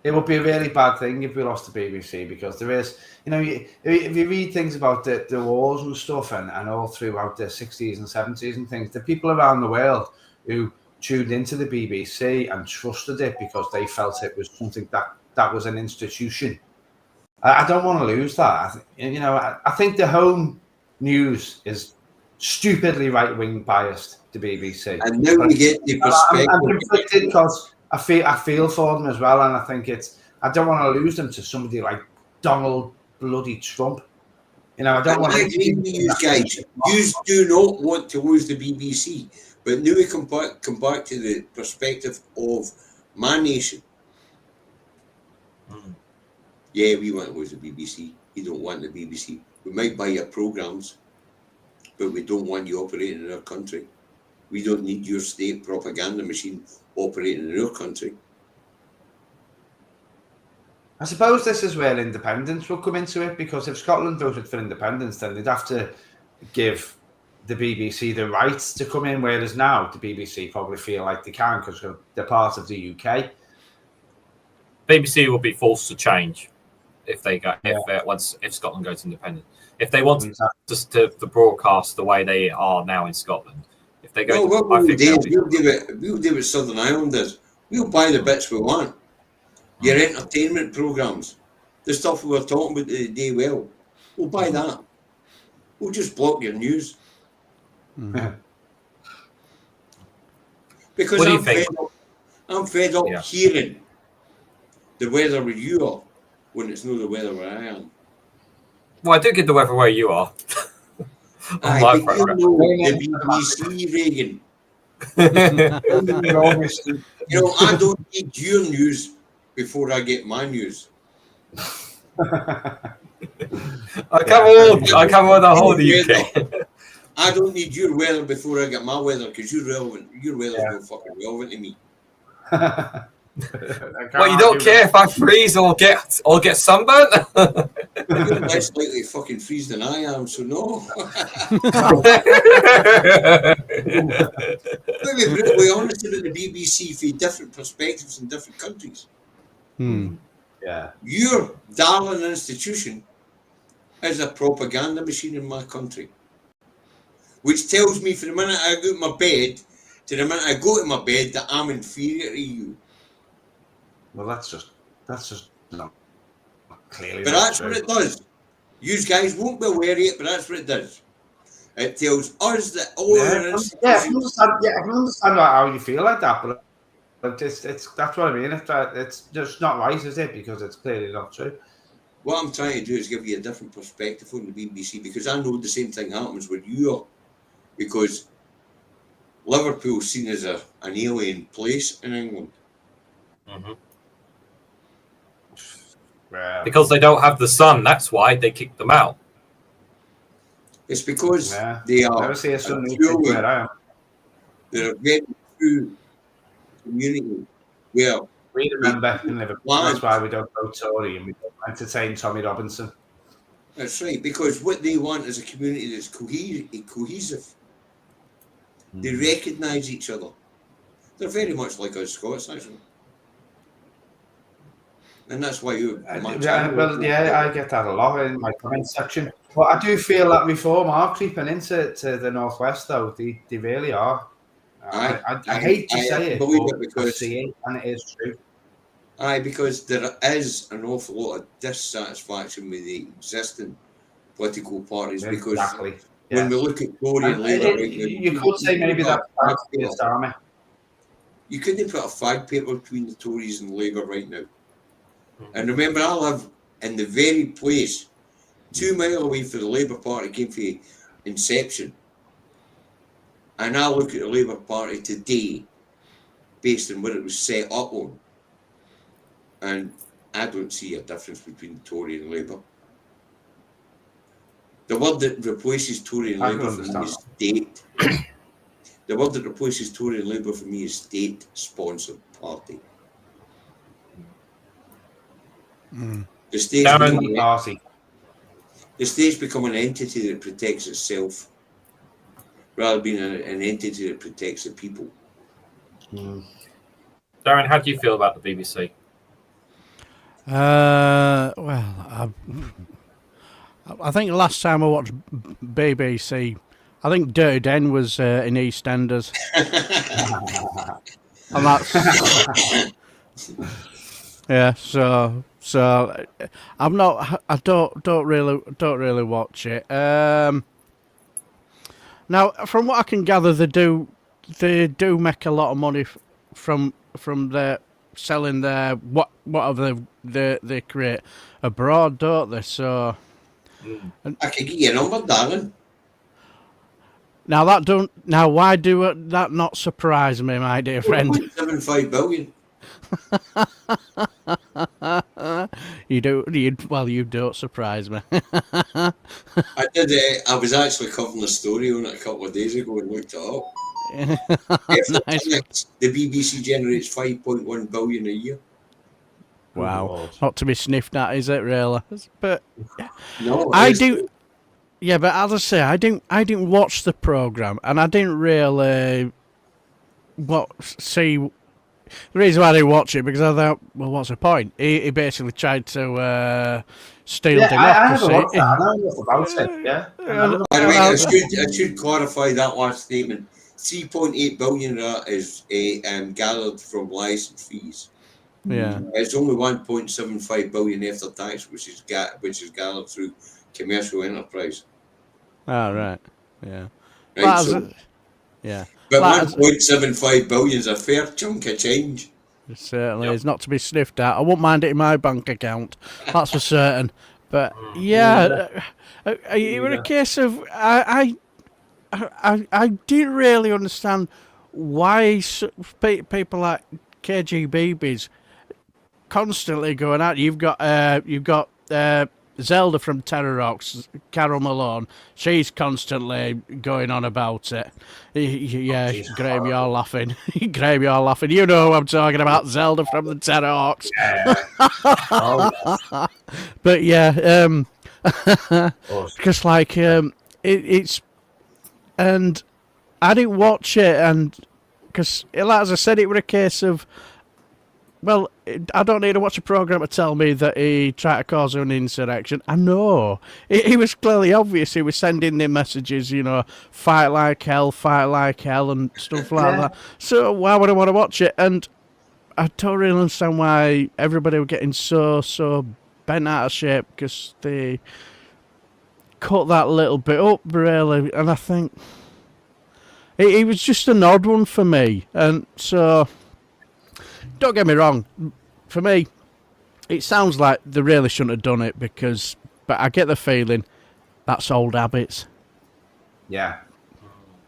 It would be a really bad thing if we lost the BBC, because there is, you know, if you read things about the wars and stuff and all throughout the 60s and 70s and things, the people around the world who tuned into the BBC and trusted it because they felt it was something that was an institution. I don't want to lose that. I think the home news is stupidly right-wing biased, the BBC. And now we get the perspective. I'm conflicted because I feel for them as well, and I think I don't want to lose them to somebody like Donald bloody Trump. I don't want to. I agree with you guys. You do not want to lose the BBC, but now we come back to the perspective of my nation. Yeah, we want to lose the BBC. We don't want the BBC. We might buy your programs, but we don't want you operating in our country. We don't need your state propaganda machine operating in our country. I suppose this is where independence will come into it, because if Scotland voted for independence, then they'd have to give the BBC the rights to come in, whereas now the BBC probably feel like they can because they're part of the UK. BBC will be forced to change if Scotland goes independent. If they want to broadcast the way they are now in Scotland, if they go, we'll do what Southern Ireland does. We'll buy the bits we want. Your entertainment programmes, the stuff we were talking about the day, we'll buy that. We'll just block your news. Because I'm fed up hearing the weather where you are when it's not the weather where I am. Well, I do get the weather where you are. The BBC, Regan. I don't need your news before I get my news. I cover the whole UK. I don't need your weather before I get my weather because you're relevant. Your weather's not fucking relevant to me. Well, you don't care if I freeze or get sunburnt? You're less likely to fucking freeze than I am, so no. Let me be brutally honest about the BBC for different perspectives in different countries. Yeah. Your darling institution is a propaganda machine in my country, which tells me from the minute I go to my bed to the minute I go to my bed that I'm inferior to you. Well, that's just not clearly. But that's what it does. You guys won't be aware of it, but that's what it does. It tells us that all our institutions. I can understand how you feel like that, but it's that's what I mean. It's just not right, is it? Because it's clearly not true. What I'm trying to do is give you a different perspective on the BBC because I know the same thing happens with you are, because Liverpool's seen as an alien place in England. Because they don't have the sun, that's why they kicked them out. It's because they are they're a very true community. Well, we remember in Liverpool, that's why we don't go Tory and we don't entertain Tommy Robinson. That's right, because what they want is a community that's cohesive. They recognise each other. They're very much like us Scots, actually. And that's why you. I get that a lot in my comment section. But I do feel that Reform are creeping into the northwest, though. They really are. I hate to say it, but I see it, and it is true. Because there is an awful lot of dissatisfaction with the existing political parties. Because when we look at Tory and Labour, you could say maybe that's the army. You couldn't put a fag paper between the Tories and Labour right now. And remember, I live in the very place 2 miles away from the Labour Party came from inception. And I look at the Labour Party today based on what it was set up on. And I don't see a difference between Tory and Labour. The word that replaces Tory and Labour for me is state. The word that replaces Tory and Labour for me is state-sponsored party. The state's become an entity that protects itself rather than being an entity that protects the people. Darren, how do you feel about the BBC? Well, I think the last time I watched BBC, I think Dirty Den was in EastEnders. And that's so I'm not. I don't really watch it. Now, from what I can gather, they do make a lot of money from their selling their whatever they create abroad, don't they? So I can get you a number, darling. Now why do that not surprise me, my dear friend? 1.75 billion. You don't surprise me. I did. I was actually covering a story on it a couple of days ago and looked it up. Nice. The BBC generates 5.1 billion a year. Wow, not to be sniffed at, is it really? But no, I do Yeah, but as I say, I didn't watch the program, and I didn't really see. The reason why I didn't watch it because I thought, well, what's the point? He basically tried to steal Yeah, I democracy. never watched that. I know enough about it. Yeah. By the way, I should clarify that last statement. 3.8 billion of that is gathered from license fees. Yeah. It's only 1.75 billion after tax, which is gathered through commercial enterprise. Oh, right. Yeah. Right, so, yeah. but Well, 1.75 billion is a fair chunk of change. It certainly is not to be sniffed at. I won't mind it in my bank account. That's for certain. But yeah, it was a case of I didn't really understand why people like KGBBs constantly going out. You've got Zelda from Terror Rocks, Carol Malone. She's constantly going on about it. Yeah, Graham, you're laughing. Graham, you're laughing. You know who I'm talking about, Zelda from the Terror Rocks. Yeah. But yeah, because like it's, and I didn't watch it, and because as I said, it was a case of, well, I don't need to watch a program to tell me that he tried to cause an insurrection. I know. He was clearly obvious. He was sending the messages, fight like hell, and stuff like that. So why would I want to watch it? And I don't really understand why everybody were getting so bent out of shape because they cut that little bit up, really. And I think it was just an odd one for me. And so, don't get me wrong, for me, it sounds like they really shouldn't have done it but I get the feeling that's old habits. Yeah.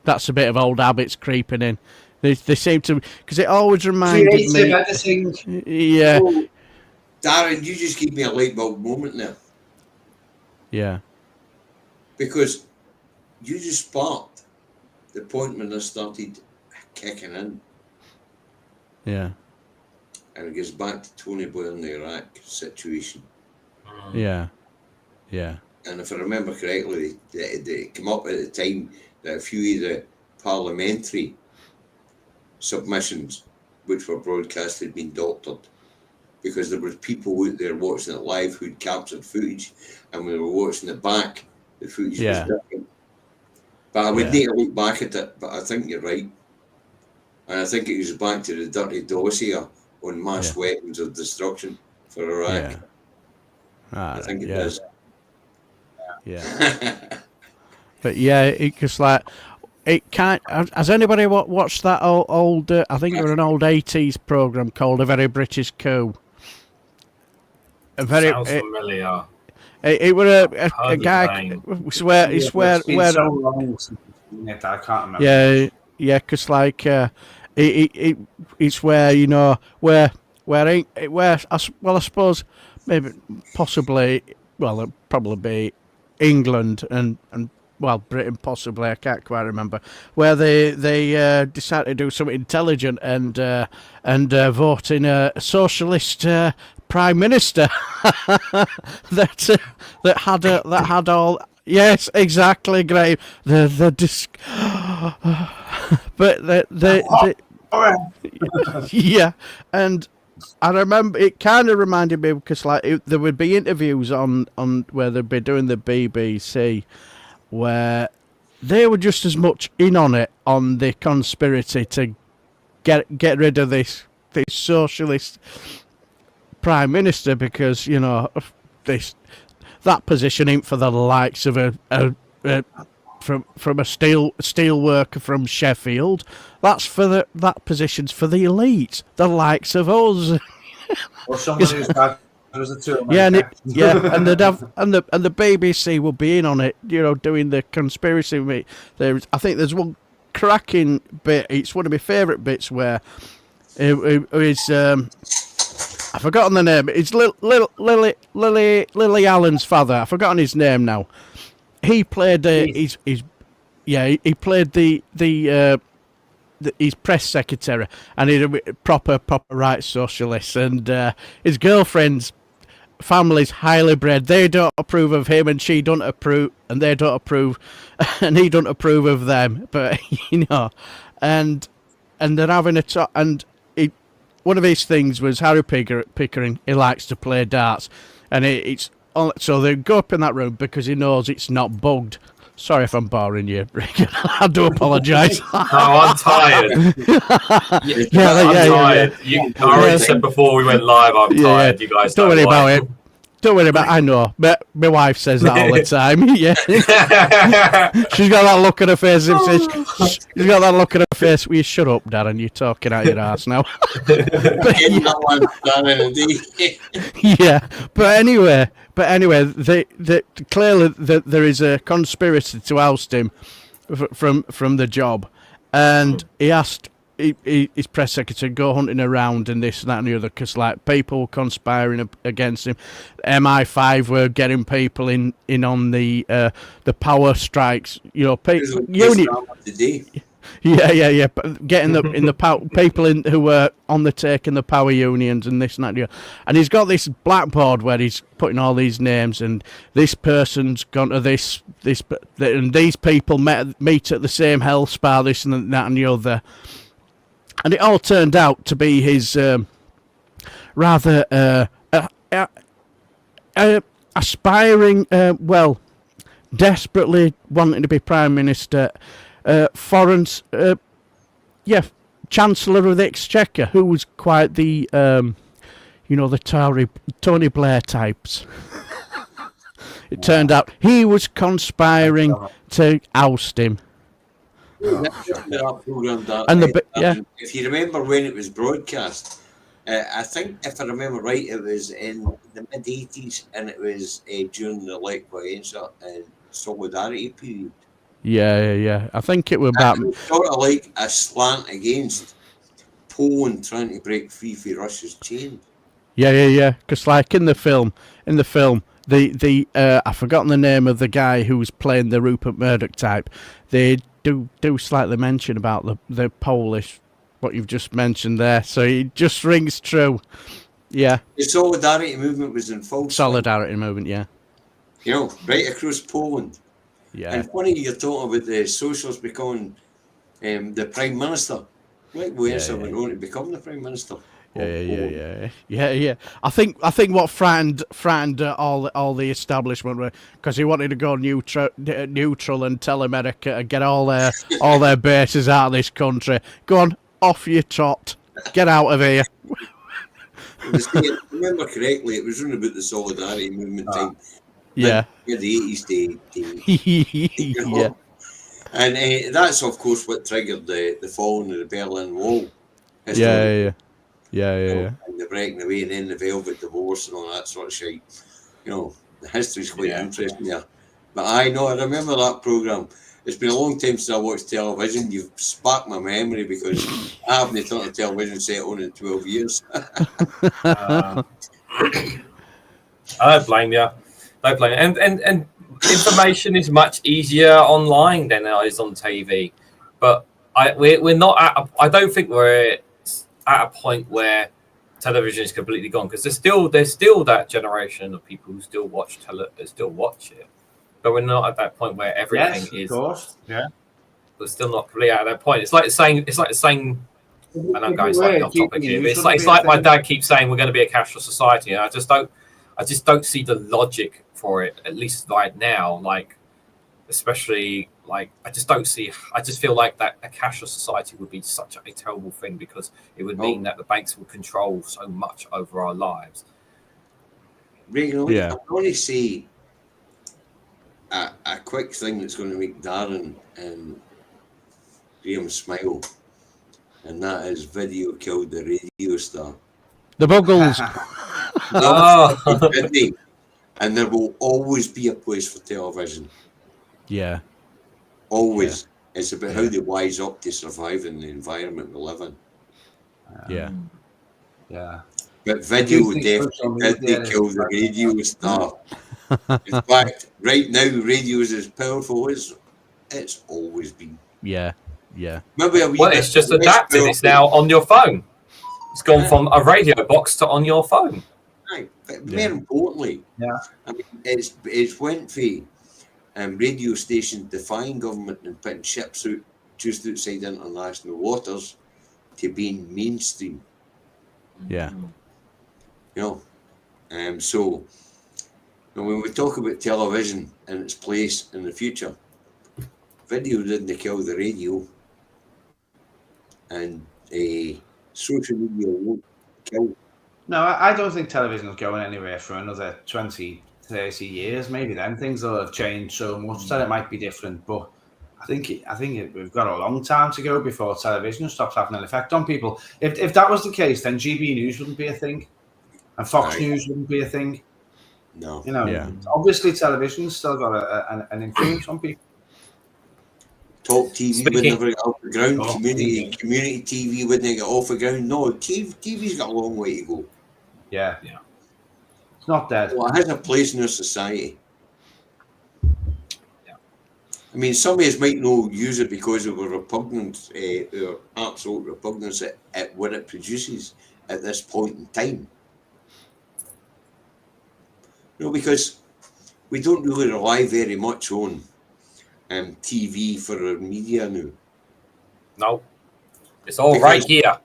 That's a bit of old habits creeping in. They seem to, because it always reminded me. Editing. Yeah. Oh, Darren, you just gave me a light bulb moment now. Yeah. Because you just sparked the point when I started kicking in. Yeah. And it goes back to Tony Blair in the Iraq situation. Yeah. Yeah. And if I remember correctly, they came up at the time that a few of the parliamentary submissions which were broadcast had been doctored because there were people out there watching it live who'd captured footage, and when we were watching it back, the footage was different. But I would need to look back at it, but I think you're right. And I think it goes back to the dirty dossier on mass weapons of destruction for Iraq. I think it does. Yeah. But yeah, it just like, it can't. Has anybody watched that old? I think it was an old '80s program called "A Very British Coup." Sounds familiar. It was a guy. It's where so long since I can't remember. Yeah, because like it's where I suppose maybe possibly it'd probably be England and well, Britain possibly, I can't quite remember, where they decided to do something intelligent and vote in a socialist prime minister that had all. Yes, exactly, Graham. But yeah, and I remember it kind of reminded me because like there would be interviews on where they'd be doing the BBC, where they were just as much in on it, on the conspiracy to get rid of this socialist prime minister, because that position ain't for the likes of from a steel worker from Sheffield. That's for that position's for the elite, the likes of us. Or somebody who's bad. And the BBC will be in on it, doing the conspiracy. I think there's one cracking bit. It's one of my favourite bits where it is. I've forgotten the name. It's Lily Allen's father. I've forgotten his name now. He played he played his press secretary, and he's a proper right socialist, and his girlfriend's family's highly bred. They don't approve of him, and she don't approve, and they don't approve, and he don't approve of them. But and they're having a talk. And one of his things was Harry Pickering. He likes to play darts, and so they go up in that room because he knows it's not bugged. Sorry if I'm boring you, Regan. I do apologise. No, I'm tired. I'm tired. I already said before we went live, I'm tired. You guys don't worry about it. Don't worry about it. I know. But my wife says that all the time. Yeah. She's got that look on her face. She's got that look on her face. Will you shut up, Darren? You're talking out your ass now. Yeah. But anyway, clearly there is a conspiracy to oust him from the job, and he asked his press secretary go hunting around and this and that and the other because like people were conspiring against him. MI5 were getting people in on the power strikes. Yeah. But getting people in who were on the take in the power unions and this and that and the other. And he's got this blackboard where he's putting all these names and this person's gone to this and these people meet at the same health spa, this and that and the other. And it all turned out to be his rather aspiring, desperately wanting to be Prime Minister, Chancellor of the Exchequer, who was quite the, the Tony Blair types. It turned out he was conspiring to oust him. If you remember when it was broadcast, I think if I remember right, it was in the mid-80s, and it was during the Lech Walesa and Solidarity period. Yeah. I think it was about sort of like a slant against Poland trying to break free from Russia's chain. Yeah. Because like in the film, the I've forgotten the name of the guy who was playing the Rupert Murdoch type. They do slightly mention about the Polish, what you've just mentioned there. So it just rings true. Yeah. The Solidarity movement was in full Solidarity movement, yeah. Right across Poland. Yeah. And funny you're talking about the socialists becoming the Prime Minister. Right, Walesa went on to become the Prime Minister. Yeah. I think what frightened all the establishment because he wanted to go neutral and tell America to get all their bases out of this country. Go on, off you trot, get out of here. If I remember correctly, it was running about the Solidarity movement time. Yeah. The 80s Yeah. And that's of course what triggered the falling of the Berlin Wall. Yeah. And the breaking away and then the Velvet Divorce and all that sort of shit. The history's quite interesting there. But I remember that programme. It's been a long time since I watched television. You've sparked my memory because I haven't turned a television set on in 12 years. I don't blame you. And information is much easier online than it is on TV. But we're not I don't think we're at a point where television is completely gone because there's still that generation of people who still watch it, but we're not at that point where everything is. Of course, yeah. We're still not completely at that point. It's like saying. And I'm going slightly off topic here. But it's like my dad keeps saying we're going to be a cashless society, and I just don't see the logic for it. At least right now, like especially. Like I just feel like that a cashless society would be such a terrible thing because it would mean that the banks would control so much over our lives. Reganelite, I'm going to say a quick thing that's going to make Darren and Graham smile, and that is video killed the radio star. The Buggles. And there will always be a place for television. Yeah. Always. Yeah. It's about how they wise up to survive in the environment we live in. Yeah. But video definitely killed the radio star. In fact, right now, radio is as powerful as it's always been. Yeah. It's just adapted. It's now on your phone. It's gone from a radio box to on your phone. Right. But more importantly, I mean, it's went for radio stations defying government and putting ships out just outside international waters to being mainstream. Yeah. You know, so when we talk about television and its place in the future, video didn't kill the radio, and social media won't kill. No, I don't think television is going anywhere for another 20, 30 years. Maybe then things will have changed so much that it might be different. But I think we've got a long time to go before television stops having an effect on people. If that was the case, then GB News wouldn't be a thing, and Fox News wouldn't be a thing. No, you know, obviously television's still got an influence on people. Talk TV would never get off the ground. Community TV wouldn't get off the ground. No, TV's got a long way to go. Yeah. It's not dead. Well, it has a place in our society. Yeah. I mean, some of us might not use it because of a repugnance, or absolute repugnance at what it produces at this point in time. You know, because we don't really rely very much on TV for our media now. No, it's all right here.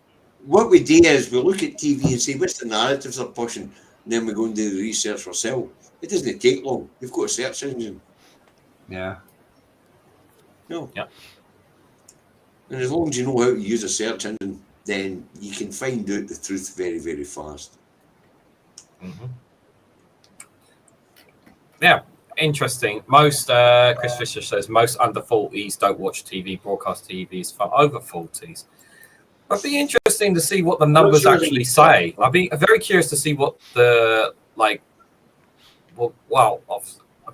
What we do is we look at TV and say, what's the narratives they're pushing? And then we go and do the research ourselves. It doesn't take long. We've got a search engine. Yeah. No. Yeah. And as long as you know how to use a search engine, then you can find out the truth very, very fast. Mm-hmm. Yeah. Interesting. Most Chris Fisher says most under 40s don't watch TV. Broadcast TVs for over 40s. It'd be interesting to see what the numbers actually say. I'd be very curious to see what the I'd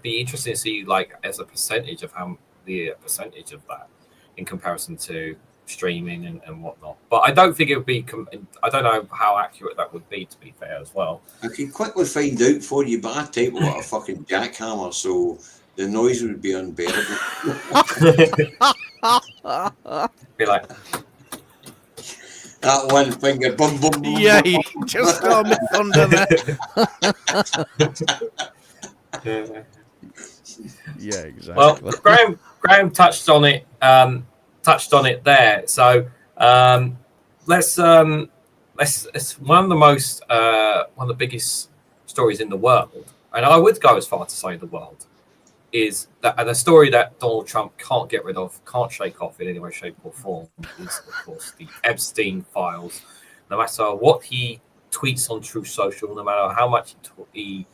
be interested to see as a percentage of the percentage of that in comparison to streaming and whatnot. But I don't think it would be. I don't know how accurate that would be, to be fair, as well. I can quickly find out for you, but I type a lot of fucking jackhammer, so the noise would be unbearable. Be like that one finger, boom, boom, boom. Yeah, you just got me under there. Yeah, exactly. Well, Graham touched on it. There. So let's it's one of the biggest stories in the world, and I would go as far to say the world, is that, and a story that Donald Trump can't get rid of, can't shake off in any way, shape, or form, is of course the Epstein files. No matter what he tweets on True Social, no matter how much he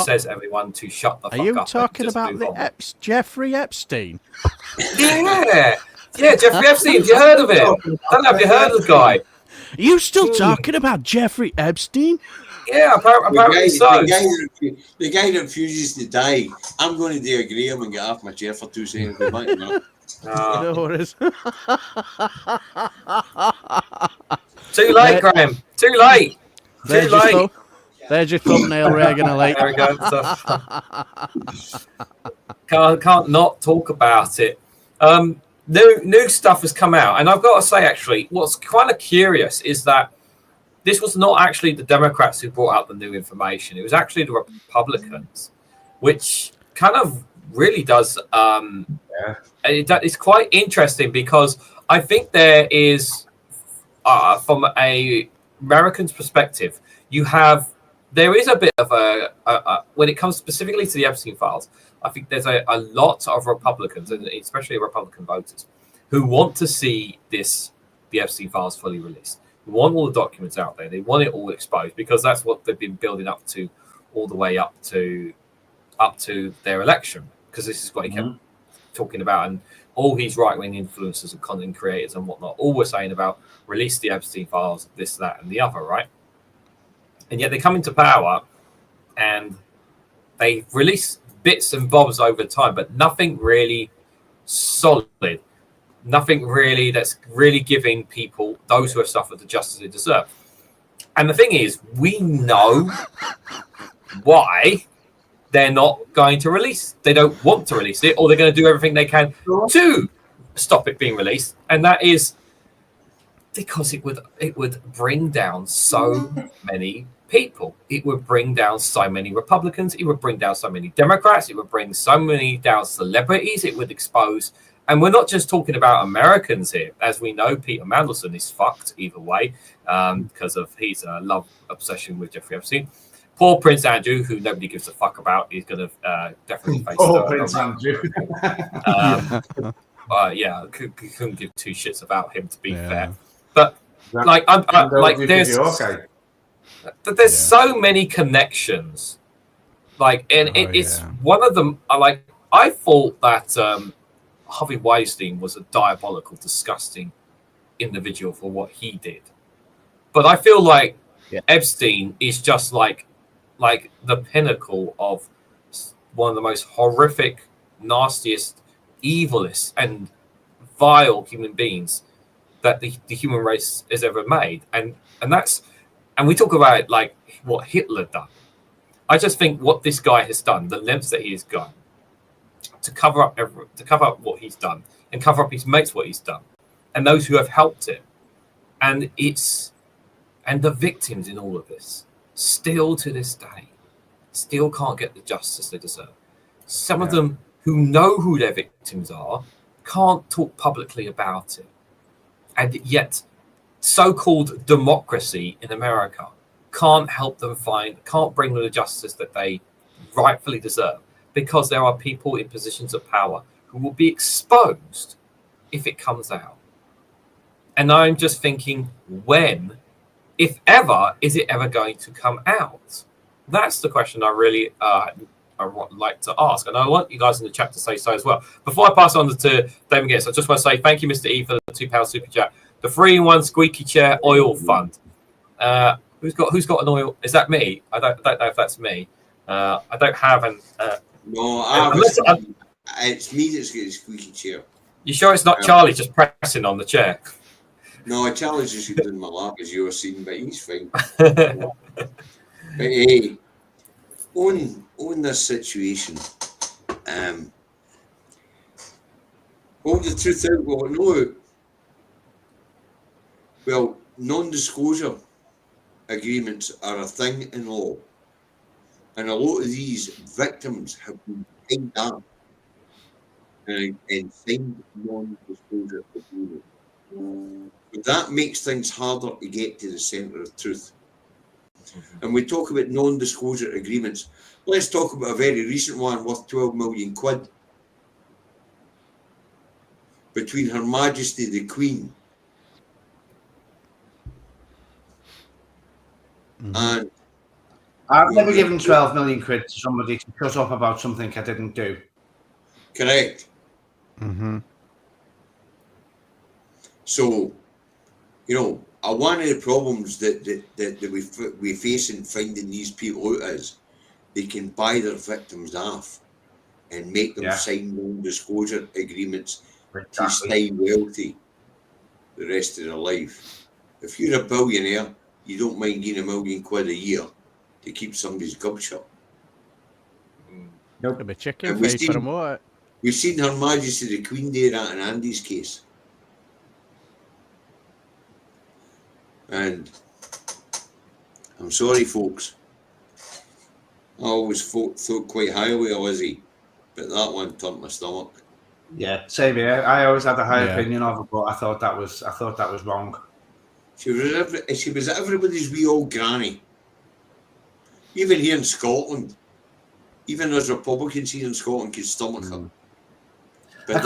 says everyone to shut the fuck up. Are you talking about the Jeffrey Epstein? Yeah, Jeffrey Epstein. Have you heard of him? I don't know if you heard of the guy. Are you still talking about Jeffrey Epstein? Yeah, apparently so. The guy that refuses to die. I'm going to do a Graham and get off my chair for 2 seconds. No worries. Too late, Graham. Too late. There's your thumbnail, Reganelite. There we go. Can't not talk about it. New stuff has come out, and I've got to say, actually, what's kind of curious is that this was not actually the Democrats who brought out the new information. It was actually the Republicans, which kind of really does. It's quite interesting because I think there is, from a American's perspective, there is a bit of a when it comes specifically to the Epstein files. I think there's a lot of Republicans, and especially Republican voters, who want to see the Epstein files fully released. They want all the documents out there. They want it all exposed because that's what they've been building up to, all the way up to their election. Because this is what he kept talking about, and all these right-wing influencers and content creators and whatnot all were saying about release the Epstein files, this, that, and the other, right? And yet they come into power and they release bits and bobs over time, but nothing really solid, nothing really that's really giving people, those who have suffered, the justice they deserve. And the thing is, we know why they're not going to release. They don't want to release it, or they're going to do everything they can to stop it being released. And that is because it would bring down so many people. It would bring down so many Republicans. It would bring down so many Democrats. It would bring so many down celebrities. It would expose. And we're not just talking about Americans here. As we know, Peter Mandelson is fucked either way because of his love obsession with Jeffrey Epstein. Poor Prince Andrew, who nobody gives a fuck about, is going to definitely face Prince Andrew. Couldn't give two shits about him, to be fair. But there's so many connections. It's one of them. I thought that Harvey Weinstein was a diabolical, disgusting individual for what he did, but I feel like Epstein is just like the pinnacle of one of the most horrific, nastiest, evilest, and vile human beings that the human race has ever made, and we talk about what Hitler done. I just think what this guy has done, the lengths that he has gone to cover up what he's done and cover up his mates what he's done, and those who have helped him, and the victims in all of this still to this day still can't get the justice they deserve. Some of them who know who their victims are can't talk publicly about it, and yet so-called democracy in America can't bring them the justice that they rightfully deserve, because there are people in positions of power who will be exposed if it comes out. And I'm just thinking, when, if ever, is it ever going to come out? That's the question I really I would like to ask. And I want you guys in the chat to say so as well. Before I pass on to David Guinness, I just want to say thank you, Mr. E, for the £2 super chat. The 3-in-1 squeaky chair oil fund. Who's got an oil? Is that me? I don't know if that's me. I don't have an. No, it's me that's got a squeaky chair. You sure it's not Charlie just pressing on the chair? No, Charlie's just in my lap, as you were seeing, but he's fine. But hey, on this situation, hold the truth out. Well, non-disclosure agreements are a thing in law, and a lot of these victims have been signed up and signed non-disclosure agreements. But that makes things harder to get to the centre of truth. And we talk about non-disclosure agreements. Let's talk about a very recent one worth 12 million quid between Her Majesty the Queen and I've never given 12 million quid to somebody to shut up about something I didn't do. Correct. Mm-hmm. So, one of the problems that we face in finding these people out is they can buy their victims off and make them sign non-disclosure agreements to stay wealthy the rest of their life. If you're a billionaire, you don't mind getting £1 million a year to keep somebody's gob shut. Nope. Be chicken face for what? We've seen Her Majesty the Queen do that in Andy's case. And I'm sorry, folks. I always thought quite highly of Lizzie, but that one turned my stomach. Yeah, same here. I always had a high opinion of her, but I thought that was wrong. She was everybody's wee old granny. Even here in Scotland, even as Republicans here in Scotland could stomach her. But I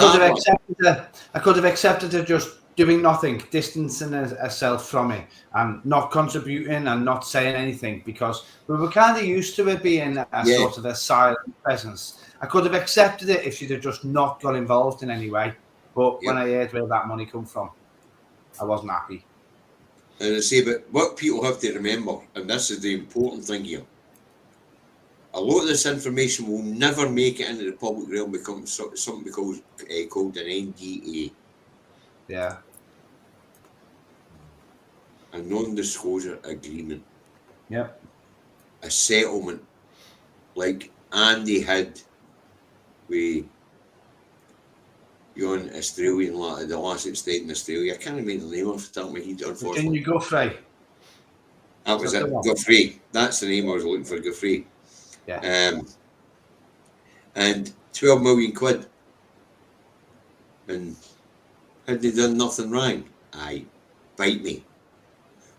could have accepted her just doing nothing, distancing herself from it, and not contributing and not saying anything, because we were kind of used to it being a sort of a silent presence. I could have accepted it if she'd have just not got involved in any way. But when I heard where that money come from, I wasn't happy. And I say, but what people have to remember, and this is the important thing here, a lot of this information will never make it into the public realm, become something called an NDA. Yeah. A non-disclosure agreement. Yep. A settlement like Andy had with yon Australian lad, the last estate in Australia. I can't remember the name of it. Unfortunately. Virginia Guthrie. That was That's it. the one. Guthrie. That's the name I was looking for, Guthrie. Yeah. And 12 million quid. And had they done nothing wrong? Aye, bite me.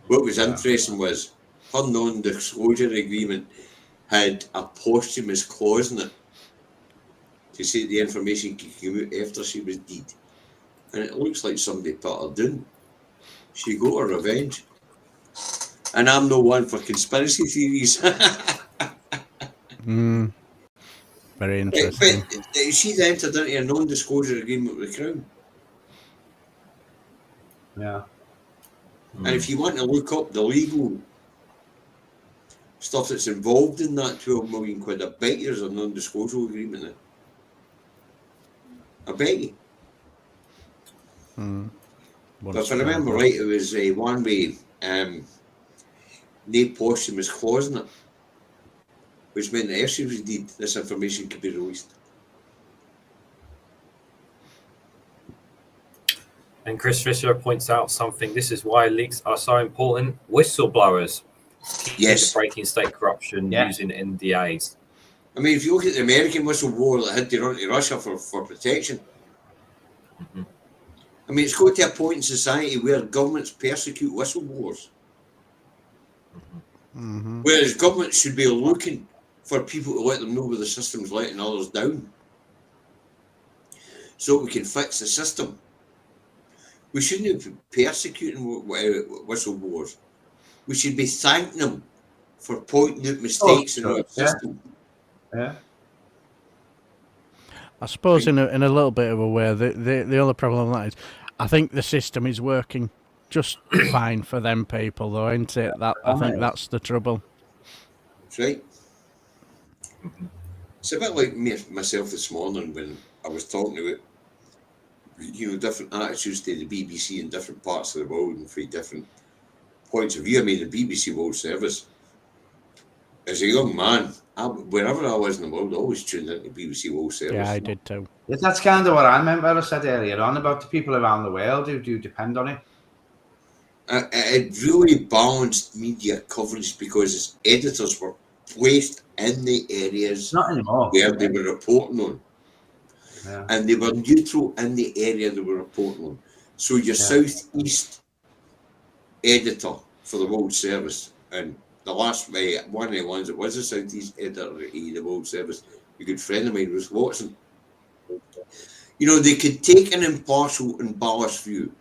What was interesting was her non-disclosure agreement had a posthumous clause in it to say the information could come out after she was dead. And it looks like somebody put her down. She got her revenge. And I'm no one for conspiracy theories. Very interesting. But she's entered into a non-disclosure agreement with the Crown. Yeah. And if you want to look up the legal stuff that's involved in that 12 million quid, I bet you there's a non-disclosure agreement there. I bet you. But if I remember right, it was one way, no posthumous clause in it, which meant that if she was dead, this information could be released. And Chris Fisher points out something. This is why leaks are so important. Whistleblowers. Yes. Breaking state corruption using NDAs. I mean, if you look at the American whistleblower that had to run to Russia for protection, I mean, it's got to a point in society where governments persecute whistleblowers. Whereas governments should be looking for people to let them know where the system's letting others down, so we can fix the system. We shouldn't be persecuting whistleblowers. We should be thanking them for pointing out mistakes in our system. Yeah. I suppose in a little bit of a way, the other problem with that is, I think the system is working just fine for them people, though, isn't it? I think that's the trouble. That's right. It's a bit like myself this morning when I was talking about, different attitudes to the BBC in different parts of the world and from different points of view. I mean, the BBC World Service. As a young man, wherever I was in the world, I always tuned into BBC World Service. Yeah, I did too. Yeah, that's kind of what I meant when I said earlier on about the people around the world who do depend on it. It really balanced media coverage because its editors were placed in the areas Not anymore. where they were reporting on. Yeah. And they were neutral in the area they were reporting on. So your southeast editor for the World Service, and the last one of the ones that was the southeast editor of the World Service, a good friend of mine, Ruth Watson. They could take an impartial and balanced view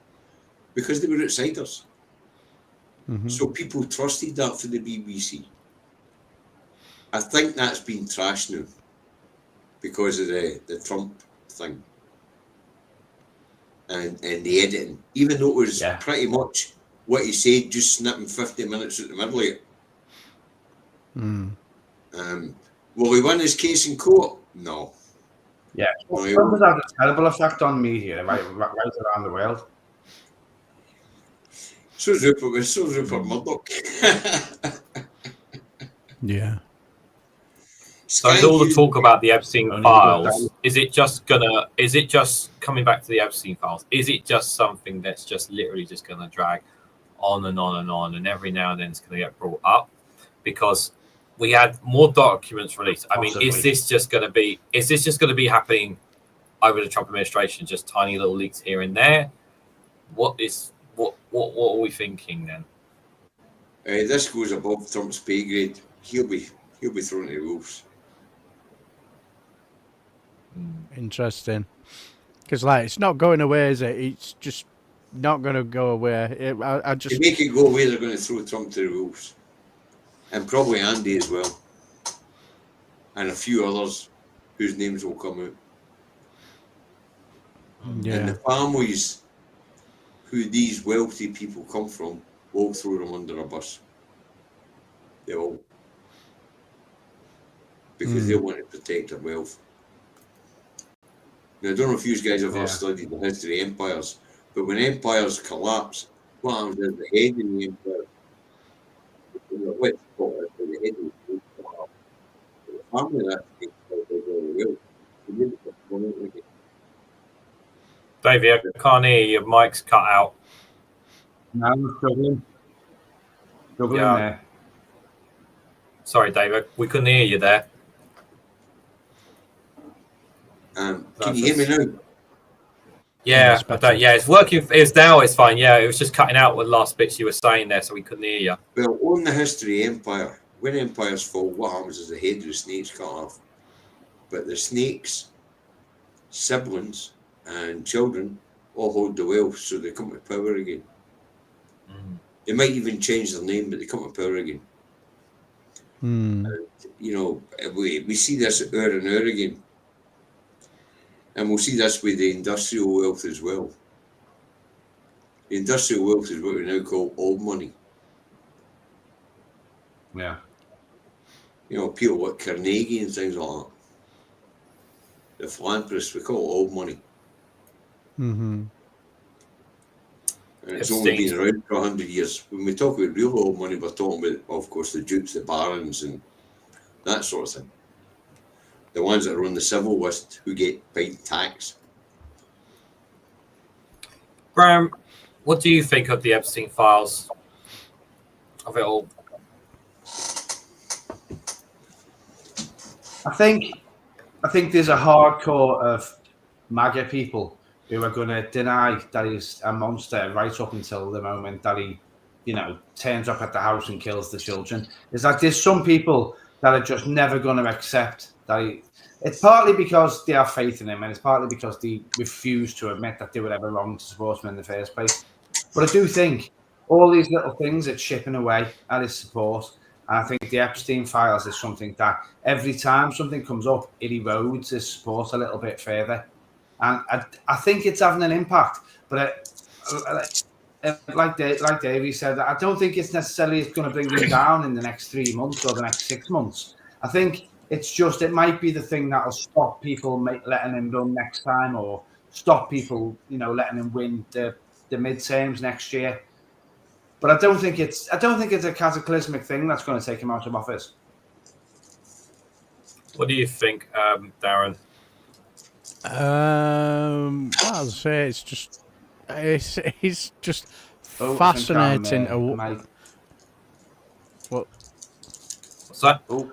because they were outsiders. So people trusted that for the BBC. I think that's been trashed now because of the Trump thing and the editing. Even though it was pretty much what he said, just snipping 50 minutes at the middle of it. Will he win his case in court? No. Yeah. Trump has had a terrible effect on media right around the world. So's Rupert Murdoch. Yeah. So with all the talk about the Epstein files, is it just coming back to the Epstein files? Is it just something that's just literally just going to drag on and on and on, and every now and then it's going to get brought up? Because we had more documents released. I mean, is this just going to be happening over the Trump administration? Just tiny little leaks here and there. What are we thinking then? This goes above Trump's pay grade. He'll be thrown to the wolves. Interesting. Because it's not going away, is it? It's just not going to go away. I just to make it go away, they're going to throw Trump to the wolves, and probably Andy as well, and a few others whose names will come out. Yeah. And the families who these wealthy people come from will throw them under a bus. They will. Because they want to protect their wealth. Now, I don't know if you guys have ever studied the history of empires, but when empires collapse, what happens is the head of the empire, the head of the family that takes the wealth. Davey, I can't hear you. Your mic's cut out. No, I'm struggling. Struggling Yeah. there. Sorry, David, we couldn't hear you there. Can you hear me now? Yeah, it's better. it's working. It's now. It's fine. Yeah, it was just cutting out with the last bits you were saying there, so we couldn't hear you. Well, on the history of Empire, when empires fall, what happens is the head of the snake's cut off. But the snake's siblings and children all hold the wealth, so they come to power again. They might even change their name, but they come to power again. Hmm. You know, we see this hour and hour again. And we'll see this with the industrial wealth as well. The industrial wealth is what we now call old money. Yeah. You know, people like Carnegie and things like that. The philanthropists, we call it old money. Mm-hmm. And it's only been around for 100 years. When we talk about real old money, we're talking about, of course, the dukes, the barons, and that sort of thing. The ones that are on the civil list who get paid tax. Graham, what do you think of the Epstein files? Of it all? I think there's a hardcore of MAGA people who are going to deny that he's a monster right up until the moment that he, you know, turns up at the house and kills the children. Is that there's some people that are just never going to accept that he... It's partly because they have faith in him, and it's partly because they refuse to admit that they were ever wrong to support him in the first place. But I do think all these little things are chipping away at his support. And I think the Epstein files is something that every time something comes up, it erodes his support a little bit further. And I think it's having an impact. But like Davey said, I don't think it's necessarily going to bring him down in the next 3 months or the next 6 months. I think it's just, it might be the thing that will stop people letting him run next time, or stop people, you know, letting him win the midterms next year. But I don't think it's a cataclysmic thing that's going to take him out of office. What do you think, Darren? As I say, it's just fascinating. What? What's that? Oh.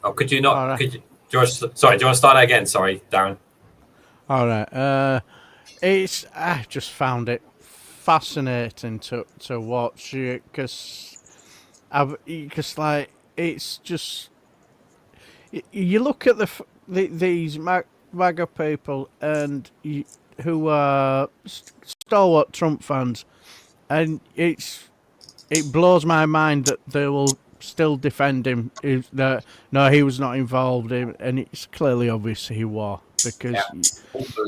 Oh, could you not? Right. Could you? Do you want to start that again? Sorry, Darren. All right. I just found it fascinating to watch it because like it's just you look at these MAGA people and who are stalwart Trump fans, and it blows my mind that they will still defend him. No, he was not involved in, and it's clearly obvious he was, because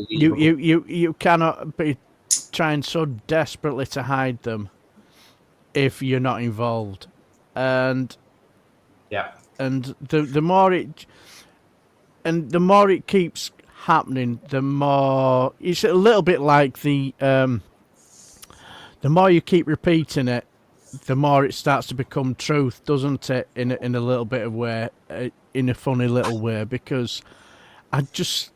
you cannot be trying so desperately to hide them if you're not involved. And the more it keeps happening, the more it's a little bit like the more you keep repeating it, the more it starts to become truth, doesn't it? In a little bit of way, in a funny little way, because I just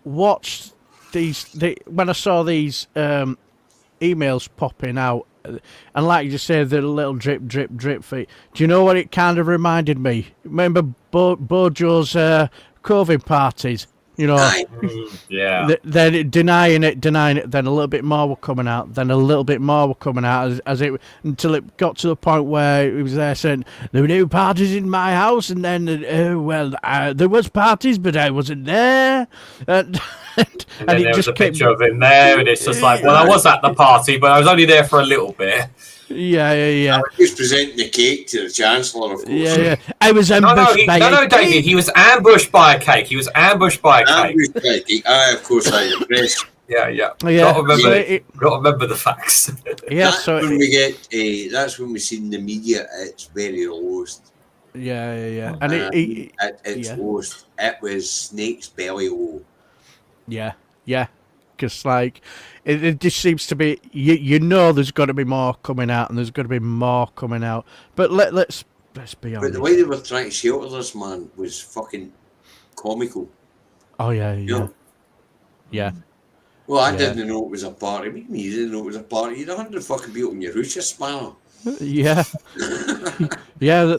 watched when I saw these emails popping out, and like you just said, the little drip, drip, drip feet. Do you know what it kind of reminded me? Remember Bojo's COVID parties? You know, yeah. Then denying it, then a little bit more were coming out, then a little bit more were coming out, until it got to the point where it was there saying there were no parties in my house, and then there was parties, but I wasn't there, and then there was a picture of him there, and it's just like, well, I was at the party, but I was only there for a little bit. Yeah. He was presenting the cake to the Chancellor, of course. Yeah. I was ambushed by a cake. David, he was ambushed by a cake. Ambushed by a cake. Of course, I impressed. Yeah. Got to remember the facts. Yeah, that's when we seen the media at its very lowest. Yeah. And at its lowest, it was snake's belly low. Yeah. Because like it just seems to be, you know, there's got to be more coming out, and there's got to be more coming out. But let's be honest. But the way they were trying to shelter this man was fucking comical. Oh yeah. You know? Yeah. Well, I didn't know it was a party. What do you mean you didn't know it was a party? You'd 100 fucking people in your house, you spanner. Yeah. Yeah.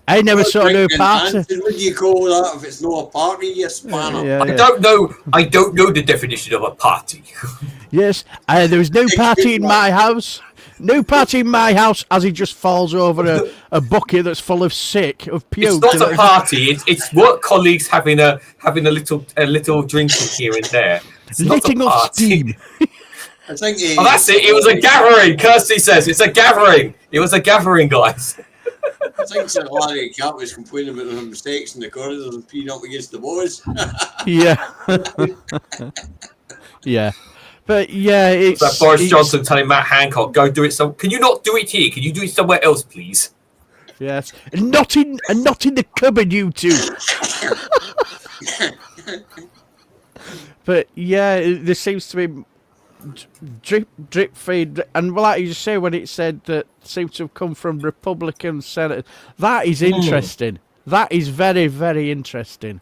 I never saw no party. What do you call that if it's not a party, you spanner? Yeah, I don't know the definition of a party. Yes, there was no party in my house. No party in my house as he just falls over a bucket that's full of sick, of puke. It's not a party. It's work colleagues having a little drinking here and there. It's letting not a off party. steam. I think Oh, that's it. It was a gathering. Kirsty says it's a gathering. It was a gathering, guys. I think Sir Larry Cat was complaining about the mistakes in the corridors and peeing up against the walls. Yeah. Yeah. But yeah, it's That Boris Johnson telling Matt Hancock, "Go do it. Can you not do it here? Can you do it somewhere else, please?" Yes, not in the cupboard, you two. But yeah, there seems to be drip feed, and like you say, when it said that seems to have come from Republican senators, that is interesting. That is very, very interesting.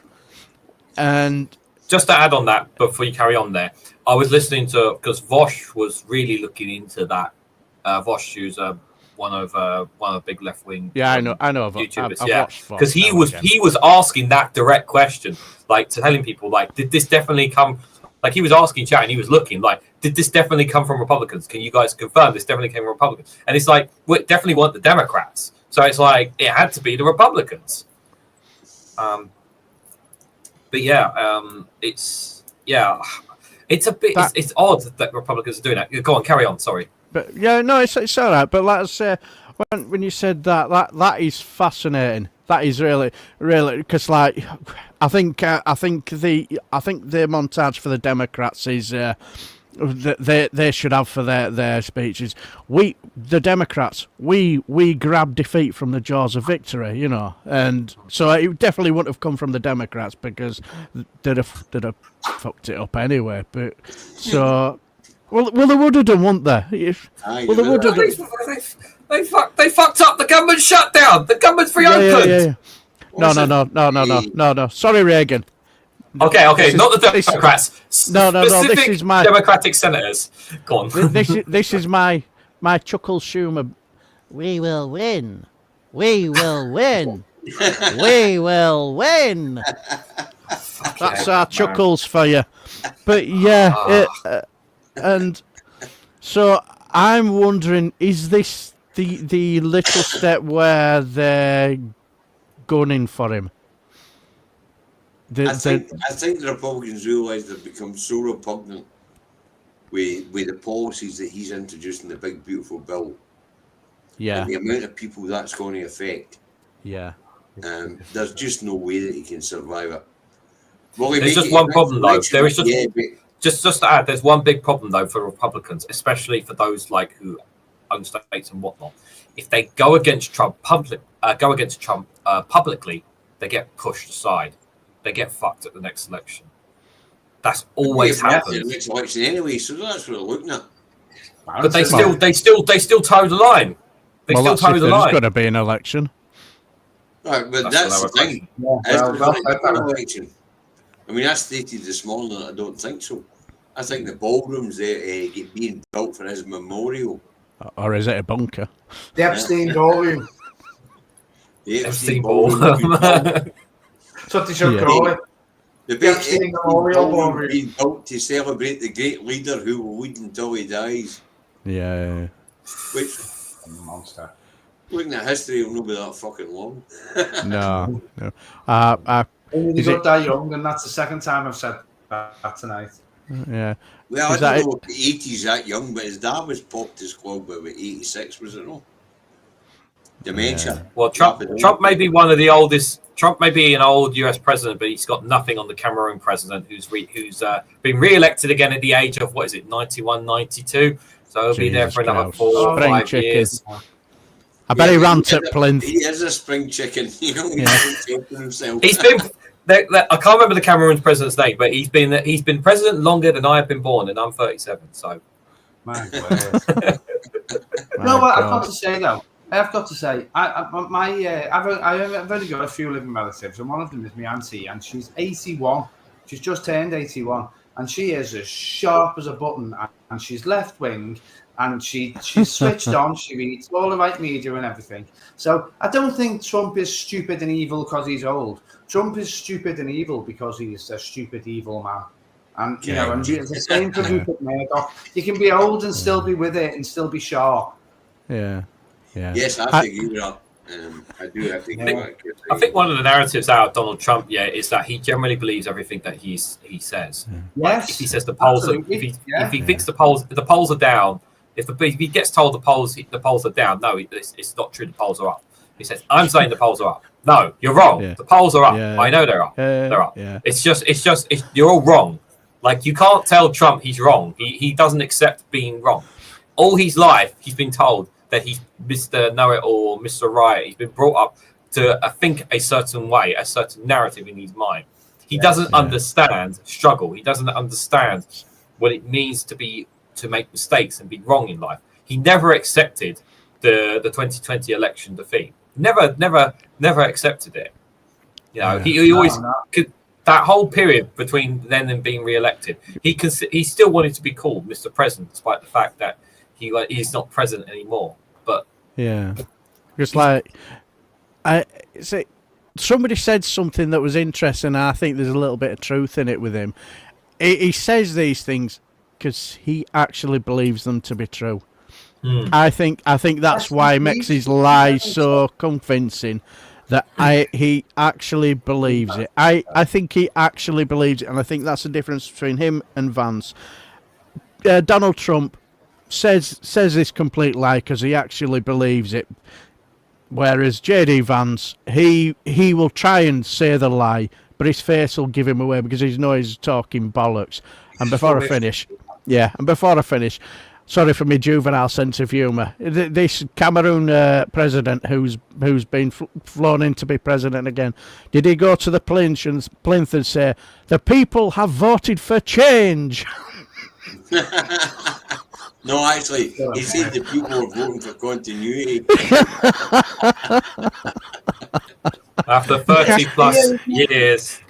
And just to add on that, before you carry on there, I was listening to, because Vosh was really looking into that. Vosh, who's one of the big left wing. Yeah, I know. YouTubers, I've because he was asking that direct question, like telling people, like, did this definitely come? Like he was asking chat, and he was looking like, did this definitely come from Republicans? Can you guys confirm this definitely came from Republicans? And it's like, well, it definitely weren't the Democrats. So it's like it had to be the Republicans. But yeah, it's a bit. It's odd that Republicans are doing that. Go on, carry on. Sorry. But yeah, no, it's all right. But like I say, when you said that is fascinating. That is really, because like I think the montage for the Democrats is they should have for their speeches. The Democrats, we grab defeat from the jaws of victory, you know, and so it definitely wouldn't have come from the Democrats because they'd have fucked it up anyway. But so. Well, they would have done, wouldn't they? Well, they would have done. They fucked up the government shutdown. The government's reopened. Yeah. No. Sorry, Reagan. Okay. Not the Democrats. No. This is my Democratic senators. Go on. This is my Chuckle Schumer. We will win. We will win. We will win. That's our chuckles for you. But yeah. And so I'm wondering, is this the little step where they're gunning for him? I think the Republicans realise they've become so repugnant with the policies that he's introduced in the big beautiful bill. Yeah. And the amount of people that's going to affect. Yeah. There's just no way that he can survive it. Well, there's just one problem though. There is just Just to add, there's one big problem though for Republicans, especially for those like who own states and whatnot. If they go against Trump publicly, they get pushed aside. They get fucked at the next election. That's always happened. The next election anyway, so that's what we're looking at. But they still toe the line. They still toe the line. There's got to be an election. Right, but that's the thing. Election. I mean, I stated this morning that I don't think so. I think the ballroom's get being built for his memorial. Or is it a bunker? The Epstein ballroom. The Epstein ballroom. So they should call it. The Epstein memorial ballroom being built to celebrate the great leader who will lead until he dies. Yeah. Which, monster. Looking at history, will not be that fucking long. No. Only got that young, and that's the second time I've said that tonight. Yeah. Well, I don't know if the 80s that young, but his dad was popped his club about 86, was it not? Dementia. Yeah. Well, Trump may be one of the oldest. Trump may be an old US president, but he's got nothing on the Cameroon president who's been re-elected again at the age of, 91, 92. So he'll be there for another 4 or 5 years. I bet he ran to Plinth. He is a spring chicken. You know, himself. He's been. I can't remember the Cameroon president's name, but he's been president longer than I have been born, and I'm 37. So, my word. No, but I've got to say though. I've only got a few living relatives, and one of them is my auntie, and she's 81. She's just turned 81, and she is as sharp as a button, and she's left wing, and she's switched on. She reads all the right media and everything. So I don't think Trump is stupid and evil because he's old. Trump is stupid and evil because he's a stupid, evil man. And you know, and it's the same for Rupert Murdoch. You can be old and still be with it and still be sharp. Yeah. Yes, I think you're right. I do have to. I think one of the narratives out of Donald Trump, is that he generally believes everything that he says. Like, Yes, if he says the polls, if he thinks the polls are down. If he gets told the polls are down, no, it's not true. The polls are up. He says, "I'm saying the polls are up." No, you're wrong. Yeah. The polls are up. Yeah. I know they're up. They're up. Yeah. It's just you're all wrong. Like, you can't tell Trump he's wrong. He doesn't accept being wrong. All his life, he's been told that he's Mr. Know-it-all or Mr. Right. He's been brought up to think a certain way, a certain narrative in his mind. He doesn't understand struggle. He doesn't understand what it means to make mistakes and be wrong in life. He never accepted the 2020 election defeat. Never accepted it. You know, he always could. That whole period between then and being re-elected, he still wanted to be called Mr. President, despite the fact that he's not president anymore. But just like somebody said something that was interesting, and I think there's a little bit of truth in it with him. He says these things because he actually believes them to be true. I think that's why he makes his lies so convincing. That he actually believes it. I think he actually believes it, and I think that's the difference between him and Vance. Donald Trump says this complete lie because he actually believes it, whereas JD Vance, he will try and say the lie, but his face will give him away because he knows he's talking bollocks. And before I finish, sorry for my juvenile sense of humour. This Cameroon president who's been flown in to be president again, did he go to the plinth and say, "The people have voted for change"? No, actually, he said the people are voting for continuity. After 30 plus years.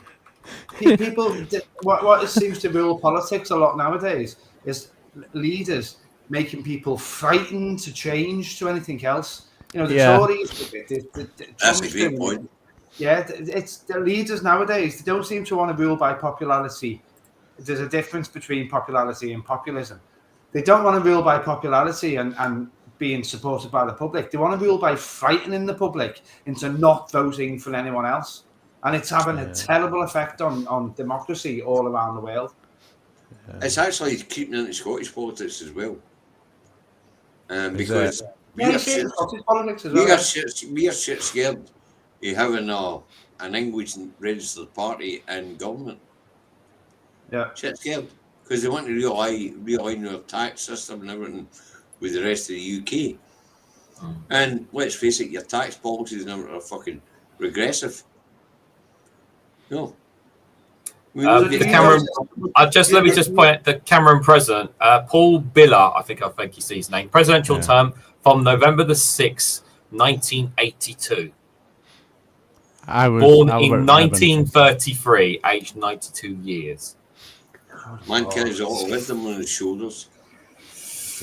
People, what seems to rule politics a lot nowadays is leaders making people frightened to change to anything else. You know, the Tories. That's a great point. Yeah, it's the leaders nowadays. They don't seem to want to rule by popularity. There's a difference between popularity and populism. They don't want to rule by popularity and being supported by the public. They want to rule by frightening the public into not voting for anyone else. And it's having a terrible effect on democracy all around the world. It's actually keeping into Scottish politics as well. Because we are shit scared of having an English registered party in government. Yeah. Shit scared. Because they want to realign their tax system and everything with the rest of the UK. And let's face it, your tax policies and everything are fucking regressive. No. Let me just point out the Cameroon president, Paul Biya, I think he sees his name, presidential term from November the 6th, 1982. Born in 1933, aged 92 years. Man carries all the wisdom on his shoulders.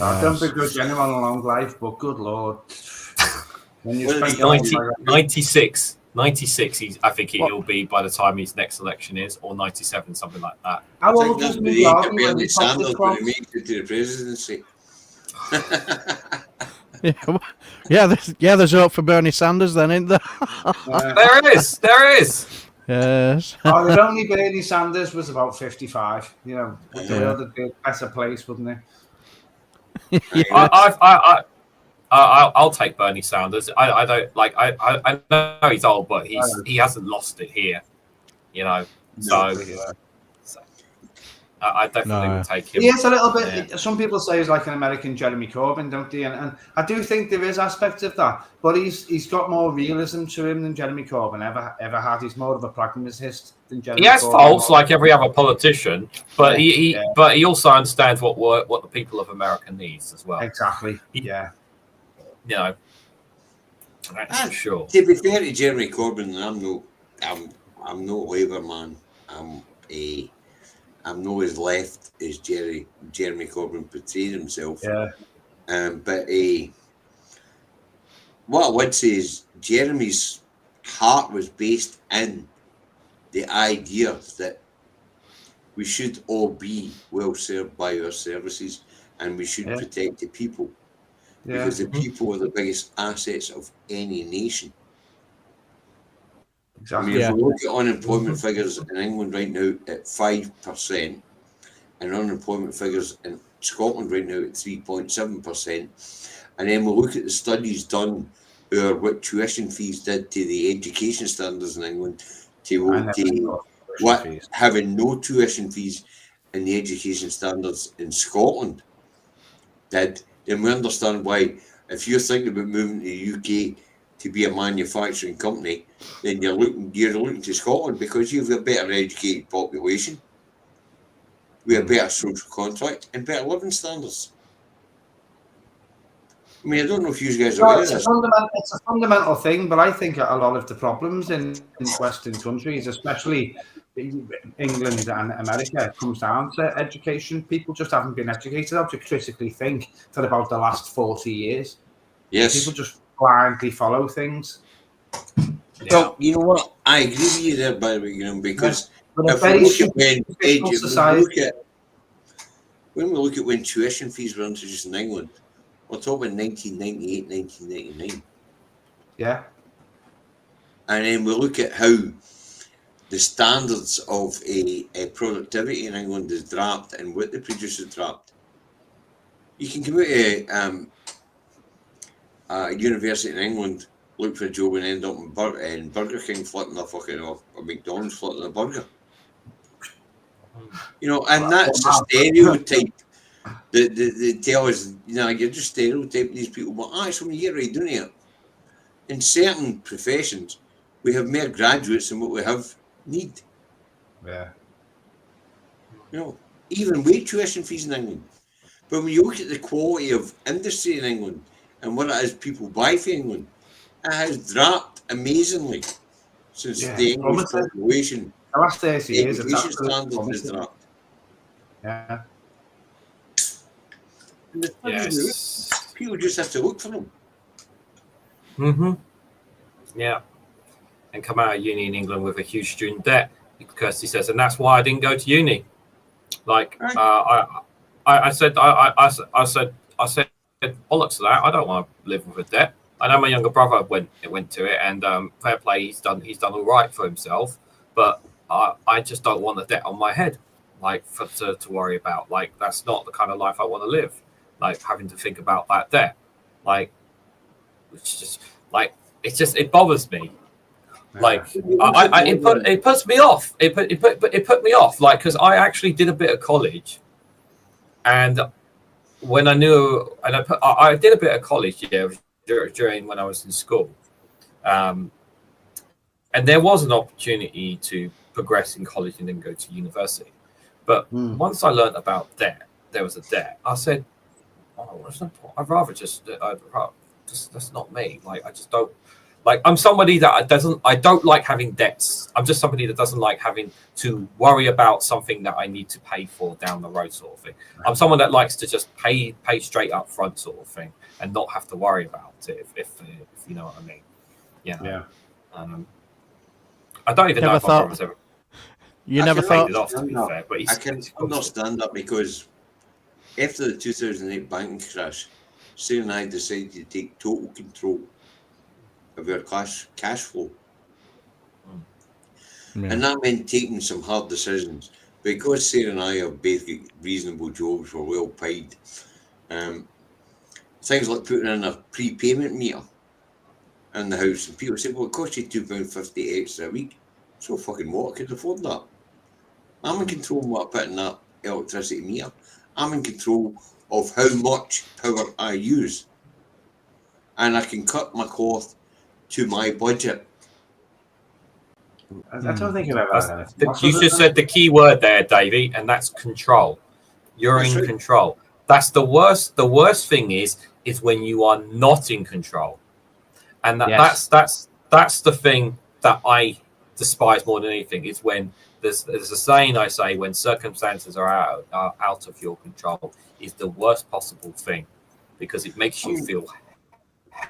I don't begrudge anyone a long life, but good Lord. When you 96, I think he'll be by the time his next election is, or 97, something like that. How old was Bernie Sanders when he makes it to the presidency? There's hope for Bernie Sanders then, isn't there? There is. Yes. If only Bernie Sanders was about 55, the world would be a better place, wouldn't it? I'll take Bernie Sanders. I don't like. I know he's old, but he hasn't lost it here, So I definitely would take him. He is a little bit. Yeah. Some people say he's like an American Jeremy Corbyn, don't they? And I do think there is aspects of that, but he's got more realism to him than Jeremy Corbyn ever had. He's more of a pragmatist than Jeremy. He has Corbyn. faults like every other politician, but he also understands what the people of America needs as well. Exactly. That's for sure. To be fair to Jeremy Corbyn, I'm no Labour man. I'm I'm not as left as Jeremy Corbyn portrayed himself. Yeah. But what I would say is Jeremy's heart was based in the idea that we should all be well served by our services, and we should protect the people, because the people are the biggest assets of any nation. Exactly. I mean, if we look at unemployment figures in England right now at 5%, and unemployment figures in Scotland right now at 3.7%, and then we look at the studies done or what tuition fees did to the education standards in England, to what having no tuition fees in the education standards in Scotland did, then we understand why, if you're thinking about moving to the UK to be a manufacturing company, then you're looking to Scotland, because you've got a better educated population, with a better social contract and better living standards. I mean, I don't know if you guys are aware of this. It's a fundamental thing, but I think a lot of the problems in Western countries, especially England and America, comes down to education. People just haven't been educated how to critically think for about the last 40 years. Yes. People just blindly follow things. So, you know what? I agree with you there, by the way, because if we look at when tuition fees were introduced in England, we're talking 1998, 1999. Yeah. And then we look at how the standards of a productivity in England is dropped and what the producers dropped. You can come out to a university in England, look for a job and end up in Burger King flipping a fucking off, or McDonald's flipping a burger. You know, and that's a stereotype. They tell us, you know, you're just stereotyping these people, but actually, when you get right down here, in certain professions, we have more graduates than what we have need. Yeah. You know, even wage tuition fees in England. But when you look at the quality of industry in England and what it is people buy for England, it has dropped amazingly since the English population. The last 30 years, education standard has dropped. Yeah. Yes. People just have to look for them. Mm-hmm. Yeah. And come out of uni in England with a huge student debt, Kirsty says, and that's why I didn't go to uni. Like, I said bollocks to that. I don't want to live with a debt. I know my younger brother went to it, and fair play, he's done all right for himself. But I just don't want the debt on my head, like to worry about. Like, that's not the kind of life I want to live. Like, having to think about that debt, like, it's just like it bothers me. Like, it puts me off. It put me off. Like, because I actually did a bit of college, and when I knew, and I did a bit of college, during when I was in school, and there was an opportunity to progress in college and then go to university. But once I learned about debt, there was a debt. I said, I'd rather just that's not me. Like, I just don't. Like, I'm somebody that I don't like having debts. I'm just somebody that doesn't like having to worry about something that I need to pay for down the road, sort of thing. I'm someone that likes to just pay straight up front, sort of thing, and not have to worry about it, if you know what I mean. Yeah. I don't even know if my brother's ever. You never thought it off, to be fair, but I can understand that, because after the 2008 banking crash, Sarah and I decided to take total control of our cash flow. And that meant taking some hard decisions. Because Sarah and I have basically reasonable jobs, we're well paid. Things like putting in a prepayment meter in the house, and people say, well, it costs you £2.50 extra a week. So fucking what? I could afford that. I'm in control of what I put in that electricity meter. I'm in control of how much power I use. And I can cut my cloth to my budget. I don't think about that. You just said the key word there, Davey, and that's control. You're in control. That's the worst. The worst thing is when you are not in control, and that's the thing that I despise more than anything. Is when there's a saying I say, when circumstances are out of your control, is the worst possible thing, because it makes you feel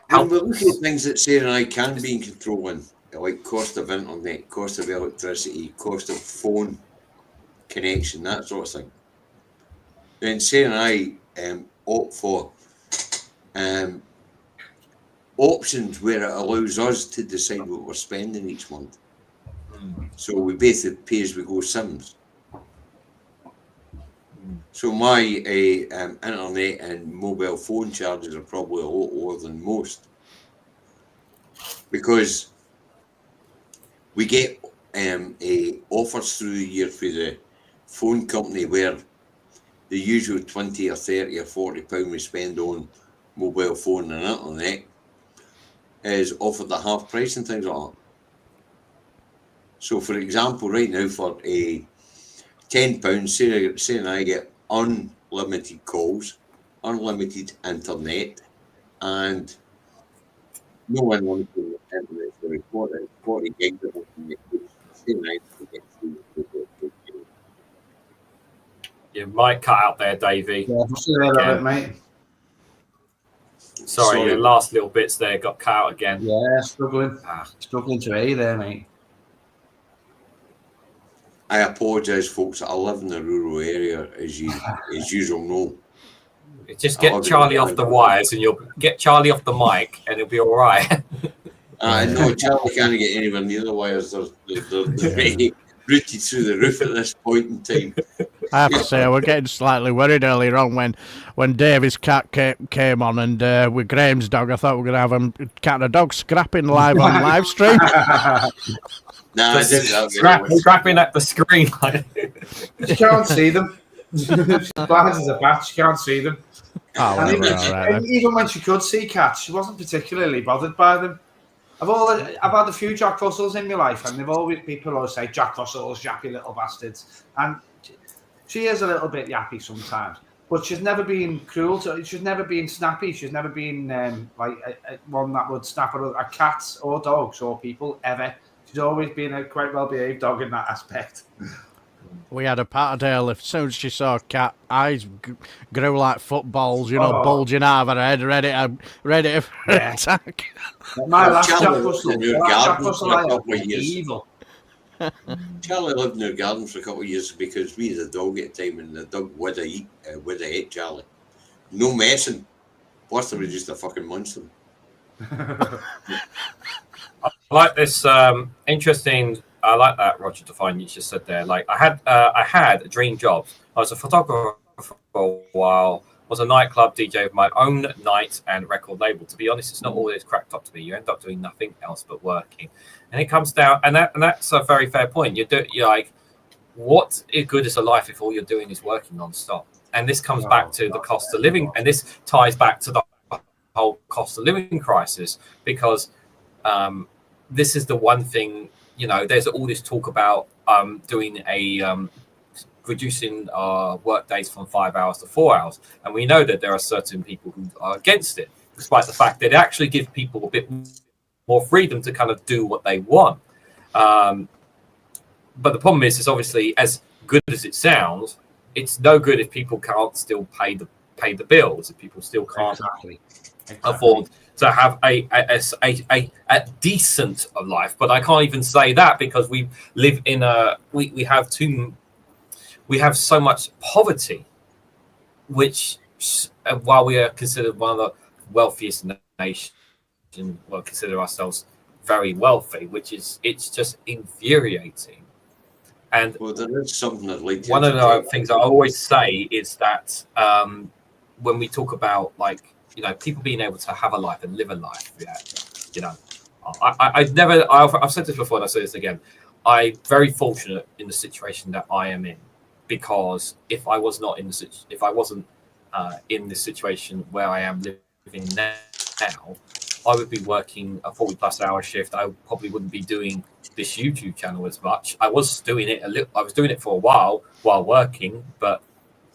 When we look at helpless. things that Sarah and I can be in control in, like cost of internet, cost of electricity, cost of phone connection, that sort of thing, then Sarah and I opt for options where it allows us to decide what we're spending each month. So we basically pay as we go Sims. So my internet and mobile phone charges are probably a lot lower than most, because we get offers through the year for the phone company where the usual 20 or 30 or 40 pound we spend on mobile phone and internet is offered at half price and things like that. So for example, right now for a £10, Sarah and I get unlimited calls, unlimited internet, and no one wants to internet for 40 gigs of internet. Sarah and I get through. You might cut out there, Davey. Yeah, I'm still there, Again. mate. Sorry, the last little bits there got cut out again. Yeah, struggling to hear you there, mate. I apologise, folks. I live in a rural area, as usual know. Just get Charlie off the wires, and you'll get Charlie off the mic, and it'll be all right. No, Charlie can't get anywhere near the wires. They're very rooted through the roof at this point in time. I have to say, I was getting slightly worried earlier on when Davy's cat came on, and with Graham's dog, I thought we were going to have a cat and a dog scrapping live on live stream. Nah, I didn't have Scrapping at the screen. You can't see them. She's blind as a bat. She can't see them. Oh, And well, even when she could see cats, she wasn't particularly bothered by them. I've had a few Jack Russells in my life, and they've always people always say Jack Russells, yappy little bastards, and she is a little bit yappy sometimes. But she's never been cruel to. She's never been snappy. She's never been like one that would snap at cats or dogs or people ever. She's always been a quite well-behaved dog in that aspect. We had a Patterdale. As soon as she saw a cat, eyes grew like footballs, bulging out of her head, ready for attack. My last Jack Charlie Russell, I had evil. Charlie lived in our garden for a couple of years because we had a dog at the time, and the dog would have ate Charlie. No messing. Buster was just a fucking monster. I like this interesting. I like that, Roger Define, you just said there. Like I had a dream job. I was a photographer for a while. Was a nightclub DJ of my own night and record label. To be honest, it's not always cracked up to me. You end up doing nothing else but working, and it comes down. And that's a very fair point. You're like, what good is a life if all you're doing is working non-stop? And this comes back to the cost of living, and this ties back to the whole cost of living crisis, because this is the one thing. There's all this talk about doing reducing our work days from 5 hours to 4 hours. And we know that there are certain people who are against it, despite the fact that it actually gives people a bit more freedom to kind of do what they want. But the problem is obviously, as good as it sounds, it's no good if people can't still pay the bills, if people still can't afford to have a decent life. But I can't even say that, because we live in we have so much poverty, which while we are considered one of the wealthiest nations, we'll consider ourselves very wealthy, it's just infuriating. And there is something that leads one of the things I always say is that when we talk about people being able to have a life and live a life, I've said this before and I'll say this again. I'm very fortunate in the situation that I am in, because if I wasn't in this situation where I am living now, I would be working a 40+ hour shift. I probably wouldn't be doing this YouTube channel as much. I was doing it I was doing it for a while working, but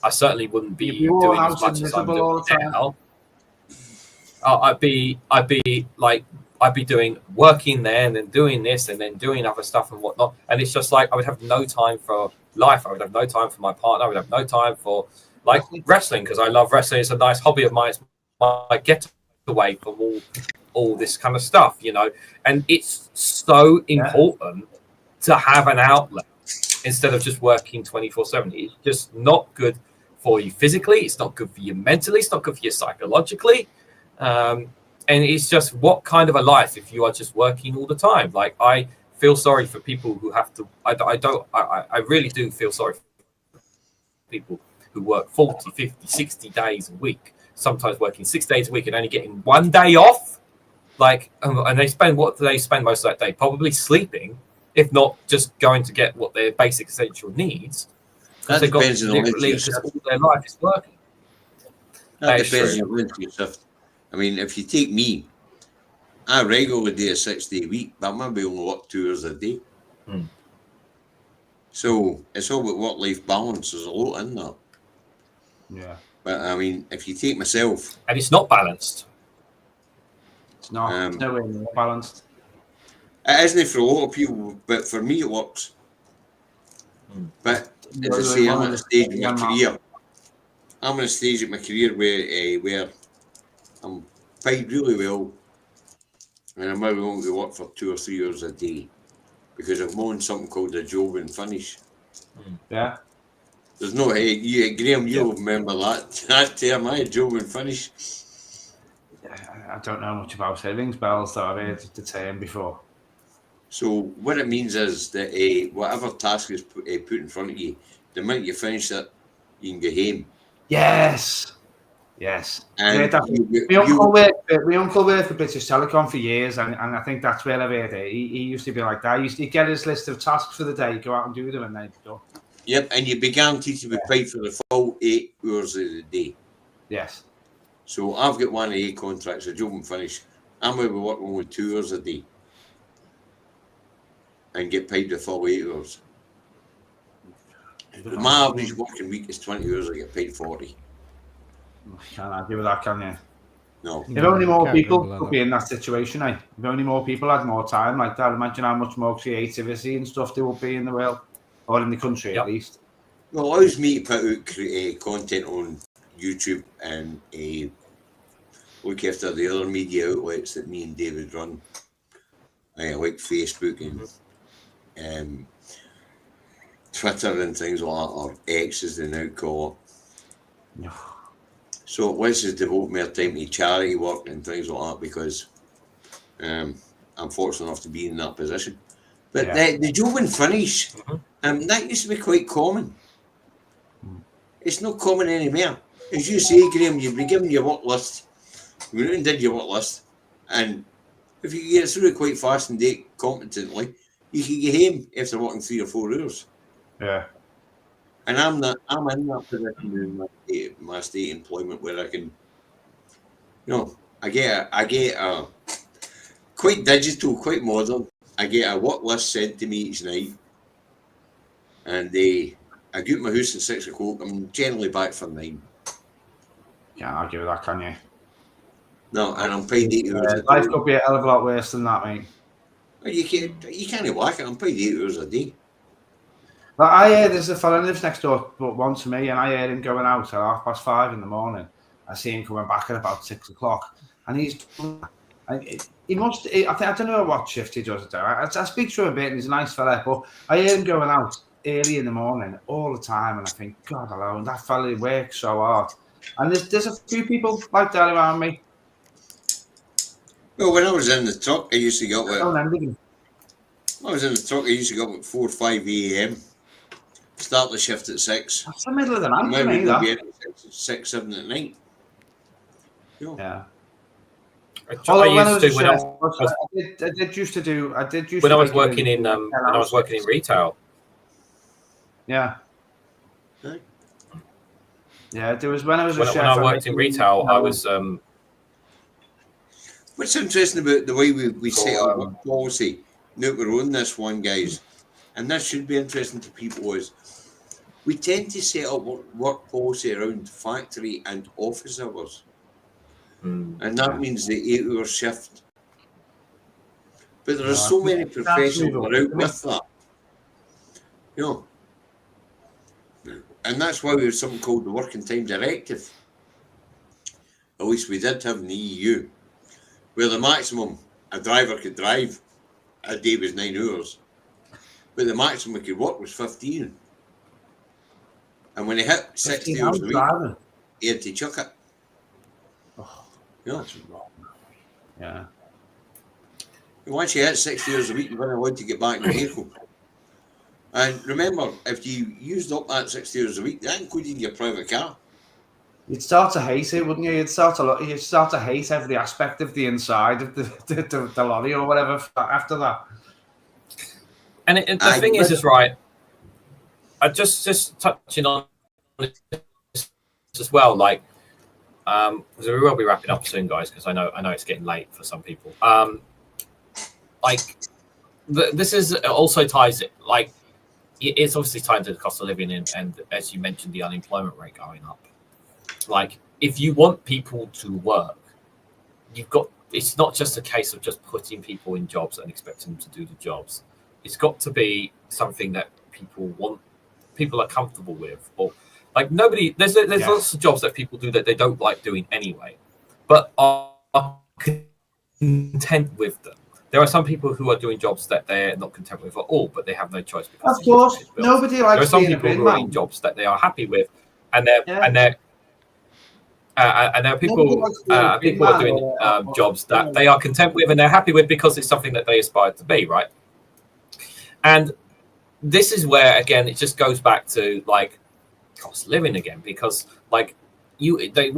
I certainly wouldn't be doing as much as I'm doing now. I'd be like I'd be working there and then doing this and then doing other stuff and whatnot. And it's just like I would have no time for life. I would have no time for my partner. I would have no time for like wrestling because I love wrestling. It's a nice hobby of mine. It's my getaway from all this kind of stuff, you know. And it's so important to have an outlet instead of just working 24/7. It's just not good for you physically. It's not good for you mentally. It's not good for you psychologically. And it's just what kind of a life if you are just working all the time. Like I feel sorry for people who have to. I really do feel sorry for people who work 40, 50, 60 days a week. Sometimes working 6 days a week and only getting 1 day off. Like, and they spend what do they spend most of that day? Probably sleeping, if not just going to get what their basic essential needs. That depends on all their life is working. That depends on the shift. I mean, if you take me, I regularly do a 6 day week, but maybe only work 2 hours a day. So it's all about work-life balance. There's a lot in that. Yeah. But I mean, if you take myself, and it's not balanced. It's not. It's nowhere near balanced. It isn't for a lot of people, but for me it works. But as I say, I'm at a stage in my career. I'm at a stage in my career where I'm paid really well, and I'm only going to work for 2 or 3 hours a day because I'm on something called a job and finish. Yeah. There's no Graham, you'll remember that term, job and finish. I don't know much about it. It rings bells that I've heard the term before. So what it means is that whatever task is put in front of you, the minute you finish it, you can go home. Yes. And my uncle worked for British Telecom for years, and I think that's where I've heard it. He used to be like that. He'd get his list of tasks for the day, go out and do them, and then go. Yep, and you'd be guaranteed to be paid for the full 8 hours of the day. Yes. So I've got one of 8 contracts, a job and finish. I'm going to be working only 2 hours a day and get paid the full 8 hours. My average working week is 20 hours, I get paid 40. You can't argue with that, can you? No. If only more people could be in that situation, If only more people had more time like that, imagine how much more creativity and stuff there would be in the world, or in the country at least. Well, it allows me to put out content on YouTube and look after the other media outlets that me and David run, like Facebook and Twitter and things like that, or X as they now call it. So it lets us devote more time to charity work and things like that because I'm fortunate enough to be in that position. But the job and finish, that used to be quite common. It's not common anymore. As you say, Graham, you've been given your work list. You went out and did your work list. And if you get through it quite fast and do it competently, you can get home after working 3 or 4 hours. Yeah. And I'm in that position in my state employment where I can, I get a quite digital, quite modern. I get a work list sent to me each night, and I get my house at 6 o'clock. I'm generally back for 9. Can't argue with that, can you? No, and I'm paid 8 hours a day. Life could be a hell of a lot worse than that, mate. You can't whack it. I'm paid 8 hours a day. But I hear there's a fella who lives next door, but one to me, and I hear him going out at 5:30 in the morning. I see him coming back at about 6 o'clock, and he must. I don't know what shift he does. I speak to him a bit, and he's a nice fella, but I hear him going out early in the morning all the time, and I think, God alone, that fella works so hard. And there's a few people like that around me. Well, when I was in the truck, I used to go at. I was in the truck. I used to go at 4 or 5 a.m. Start the shift at 6. That's the middle of the night. Maybe we'll be at 6, 7 at night. Yeah. When I was working in retail. Yeah. Yeah, there was when I was a chef. When I worked in retail, I was. What's interesting about the way we set up work policy, now we're on this one, guys, and this should be interesting to people, is we tend to set up work policy around factory and office hours. And that means the 8-hour shift. But there are so many professionals that are out with that. You know. And that's why we have something called the Working Time Directive. At least we did have in the EU, where the maximum a driver could drive a day was 9 hours, but the maximum he could work was 15. And when he hit 60 hours a week, he had to chuck it. Oh, yeah. That's wrong. Yeah. Once you hit 60 hours a week, you're allowed to get back in the vehicle. And remember, if you used up that 60 hours a week, that included your private car. You'd start to hate it, wouldn't you? You'd start to hate every aspect of the inside of the lorry or whatever after that. And the thing is right. I just touching on this as well, like, because we will be wrapping up soon, guys, because I know it's getting late for some people. Like, this is also ties it, like, it's obviously tied to the cost of living and as you mentioned, the unemployment rate going up. Like, if you want people to work, it's not just a case of just putting people in jobs and expecting them to do the jobs. It's got to be something that people want, people are comfortable with, or like nobody, there's lots of jobs that people do that they don't like doing anyway, but are content with them. There are some people who are doing jobs that they're not content with at all, but they have no choice. Of course, nobody likes. There are some people who are in jobs that they are happy with, and there are people who are doing jobs that they are content with and they're happy with because it's something that they aspire to be, right? And this is where, again, it just goes back to like cost of living again, because like if the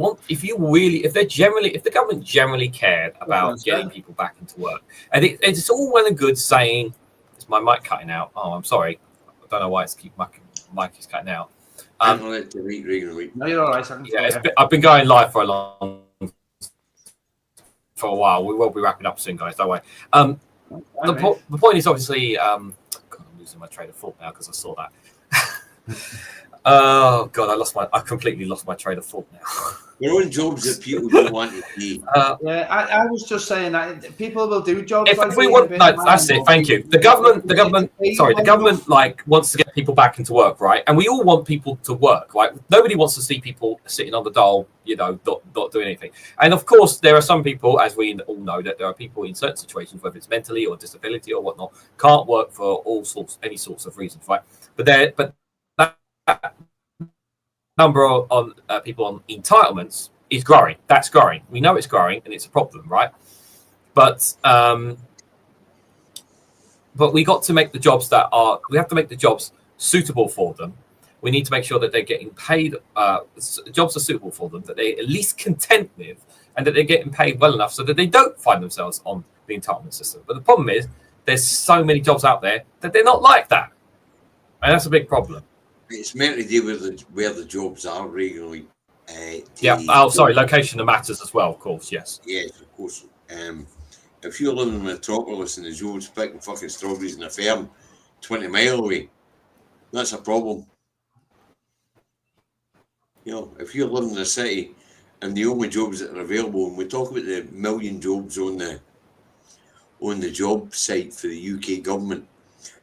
government generally cared about getting people back into work, and it's all well and good saying, is my mic cutting out? Oh, I'm sorry, I don't know why my mic is cutting out. No, you're all right. I've been going live for a while. We will be wrapping up soon, guys. Don't worry. The point is obviously, God, I'm losing my train of thought now because I saw that. Oh God, I completely lost my train of thought now. You're on jobs that people don't want to do. I was just saying that people will do jobs. If we want, no, that's it. Thank you. The government like wants to get people back into work, right? And we all want people to work, right? Nobody wants to see people sitting on the dole, not doing anything. And of course, there are some people, as we all know, that there are people in certain situations, whether it's mentally or disability or whatnot, can't work for any sorts of reasons, right? But that number on people on entitlements is growing. That's growing. We know it's growing, and it's a problem, right? But we got to make the jobs we have to make the jobs suitable for them. We need to make sure that they're getting paid. Jobs are suitable for them, that they're at least content with, and that they're getting paid well enough so that they don't find themselves on the entitlement system. But the problem is, there's so many jobs out there that they're not like that, and that's a big problem. It's meant to do with where the jobs are regularly. Sorry, location matters as well, of course, yes. Yes, of course. If you're living in a metropolis and the job's picking fucking strawberries in a farm 20 miles away, that's a problem. If you're living in a city and the only jobs that are available, and we talk about the million jobs on the job site for the UK government,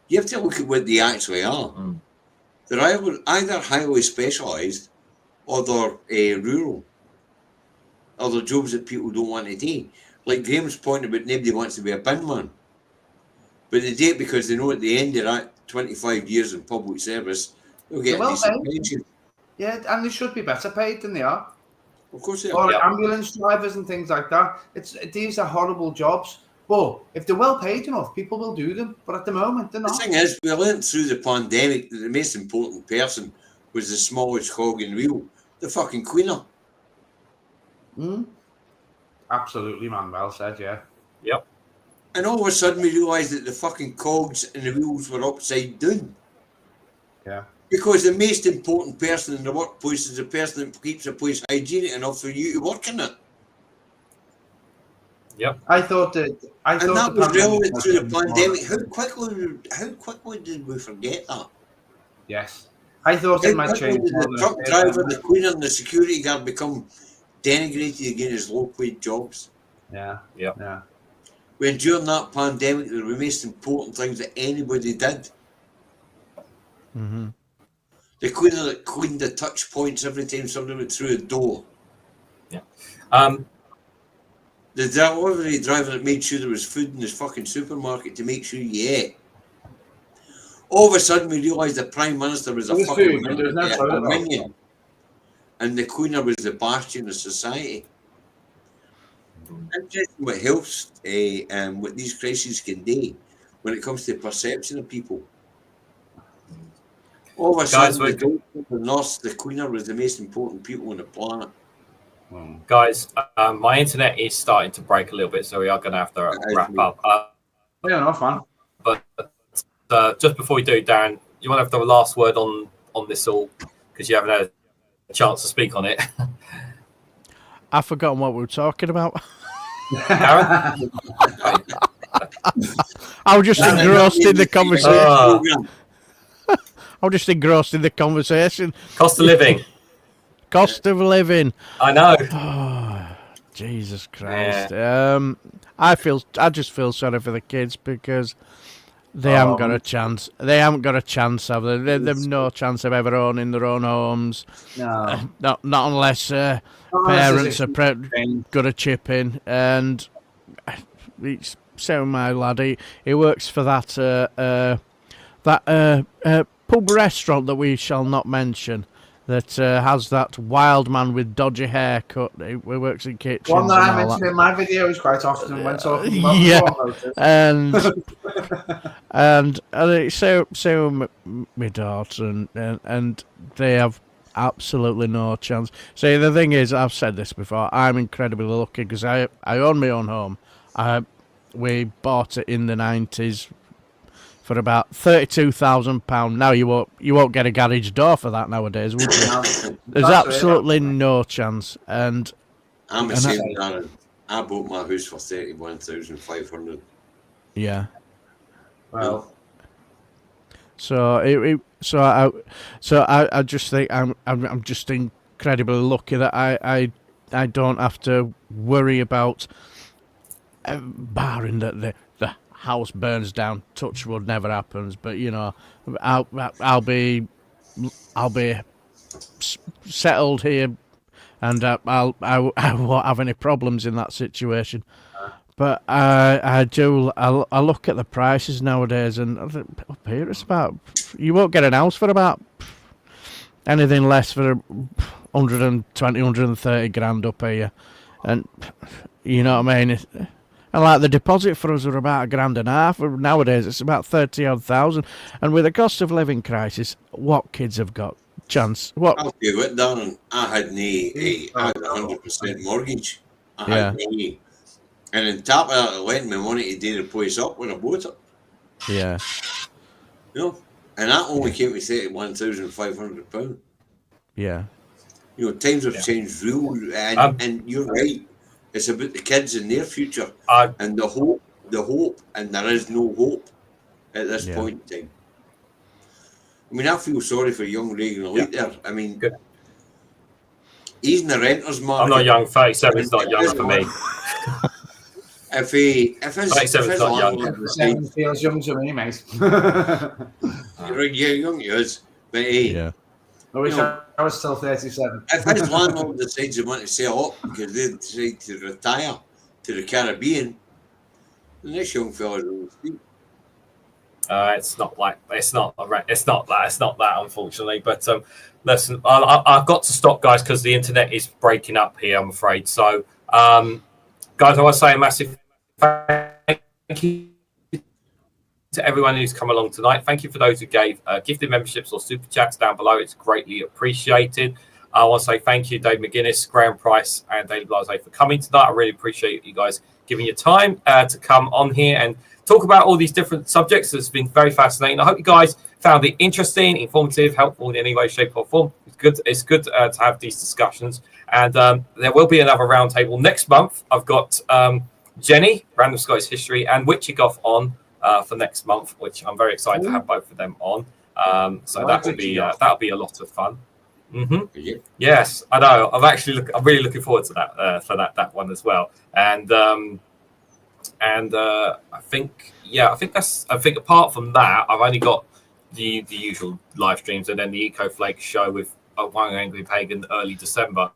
you have to look at what they actually are. Mm. They're either highly specialised or they're rural. Or they're jobs that people don't want to do. Like Graham's point about nobody wants to be a bin man. But they do it because they know at the end of that 25 years in public service, they'll get a decent pension. Yeah, and they should be better paid than they are. Of course they are. Or ambulance drivers and things like that. These are horrible jobs. But if they're well paid enough, people will do them. But at the moment, they're not. The thing is, we learned through the pandemic that the most important person was the smallest cog in the wheel, the fucking cleaner. Absolutely, man. Well said, yeah. Yep. And all of a sudden, we realised that the fucking cogs and the wheels were upside down. Yeah. Because the most important person in the workplace is the person that keeps the place hygienic enough for you to work in it. Yep. I thought that was relevant through the pandemic. How quickly did we forget that? Yes. I thought it might change. The truck driver, the cleaner, and the security guard become denigrated again as low-paid jobs. Yeah. Yeah. Yeah. when during that pandemic, they were the most important things that anybody did. Mm-hmm. They cleaned the touch points every time somebody went through a door. Yeah. The delivery driver that made sure there was food in his fucking supermarket to make sure you ate. All of a sudden, we realised the Prime Minister was a fucking minion. And the Queen was the bastion of society. Interesting what health, what these crises can do when it comes to perception of people. All of a sudden, the nurse, the Queen was the most important people on the planet. Guys, my internet is starting to break a little bit, so we are going to have to wrap up. Yeah, no, fine. But just before we do, Darren, you want to have the last word on this all, because you haven't had a chance to speak on it. I've forgotten what we were talking about. Darren? I was just engrossed in the conversation. I was just engrossed in the conversation. Cost of living. Cost of living. I know. Oh, Jesus Christ. Yeah. I just feel sorry for the kids because they haven't got a chance. They haven't got a chance, have they? They've no chance of ever owning their own homes. No. Not unless parents are going to chip in. And so my lad, he works for that pub restaurant that we shall not mention. That has that wild man with dodgy haircut. He works in kitchens. One that I mentioned in my videos quite often when talking about and it's so my daughter and they have absolutely no chance. See, the thing is, I've said this before. I'm incredibly lucky because I own my own home. We bought it in the 90s. For about £32,000. Now you won't get a garage door for that nowadays, would you? There's absolutely no chance. And I'm the same, Darren. I bought my house for $31,500. Yeah. Well. So I just think I'm just incredibly lucky that I don't have to worry about barring that the house burns down. Touch wood, never happens. But you know, I'll be settled here, and I won't have any problems in that situation. But I look at the prices nowadays, and I think up here it's about, you won't get an house for about anything less for 120, 130 grand up here, and you know what I mean. And like the deposit for us are about $1,500. Nowadays it's about 30,000. And with the cost of living crisis, what kids have got chance? What? I'll do it, Darren. I had a 100% mortgage. I had me. And on top of that, I lent my money to do the place up when I bought it. Yeah. You know, and that only came to £31,500. Yeah. You know, times have changed real, and you're right. It's about the kids and their future, and the hope, and there is no hope at this point in time. I mean, I feel sorry for young Reganelite there. I mean, he's in the renters market. I'm not young. 37 is not young for me. If his not young. 37 feels young to me, mate. You're young, he is. But hey, I wish I was still 37. If his landlord decides they want to sell up because they decide to retire to the Caribbean, then this young fella's on the street. It's not that, unfortunately. But listen, I've got to stop, guys, because the internet is breaking up here, I'm afraid. So, guys, I want to say a massive thank you to everyone who's come along tonight. Thank you for those who gave gifted memberships or super chats down below. It's greatly appreciated. I want to say thank you, Dave McGuinness, Graham Price, and David Blasé for coming tonight. I really appreciate you guys giving your time to come on here and talk about all these different subjects. It's been very fascinating. I hope you guys found it interesting, informative, helpful in any way, shape, or form. It's good to have these discussions. And there will be another roundtable next month. I've got Jenny, Random Scottish History, and Wichigoff on for next month, which I'm very excited to have both of them on. So that'll be a lot of fun. Mm-hmm. Yes, I know. I'm really looking forward to that for that one as well. And And I think apart from that, I've only got the usual live streams, and then the Eco Flake show with One Angry Pagan early December.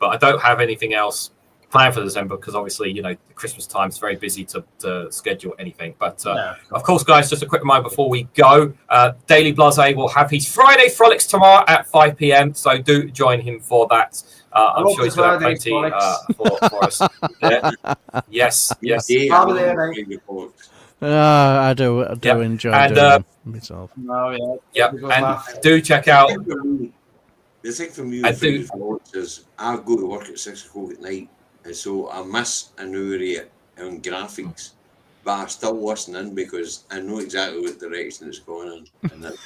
But I don't have anything else planned for December because obviously, the Christmas time is very busy to schedule anything. But of course, guys, just a quick reminder before we go, Daily Blasé will have his Friday Frolics tomorrow at 5 p.m. So do join him for that. I'm sure he's going to have plenty for us. Yeah. Yes. I do enjoy doing myself. And do check out. The thing for me is I go to work at 6 o'clock at night, and so I miss an hour on graphics, but I still listen in because I know exactly what direction it's going in. And that's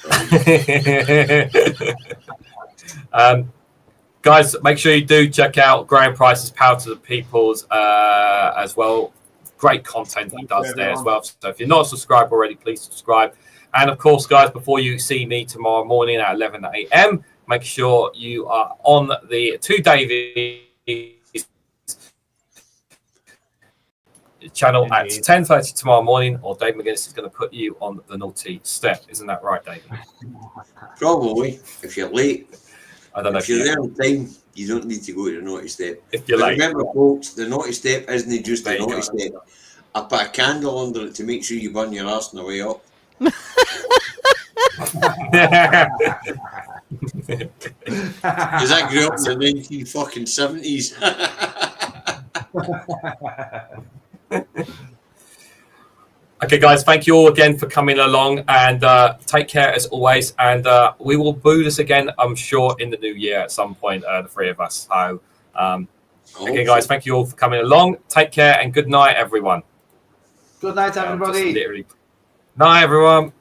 guys, make sure you do check out Graham Price's Power to the People's as well. Great content he does there as well. So if you're not subscribed already, please subscribe. And of course, guys, before you see me tomorrow morning at 11 a.m., make sure you are on the Two Davies channel at 10:30 tomorrow morning, or Dave McGuinness is going to put you on the naughty step. Isn't that right, Dave? Probably. If you're late. I don't know if you're there on time, you don't need to go to the naughty step. If you're late. Remember, folks, the naughty step isn't just a naughty step. I put a candle under it to make sure you burn your arse on the way up. Because I grew up in the 1970s. Okay, guys, thank you all again for coming along, and take care as always. And we will do this again, I'm sure, in the new year at some point, the three of us. So, okay, guys, thank you all for coming along. Take care and good night, everyone. Good night, everybody. Night, everyone.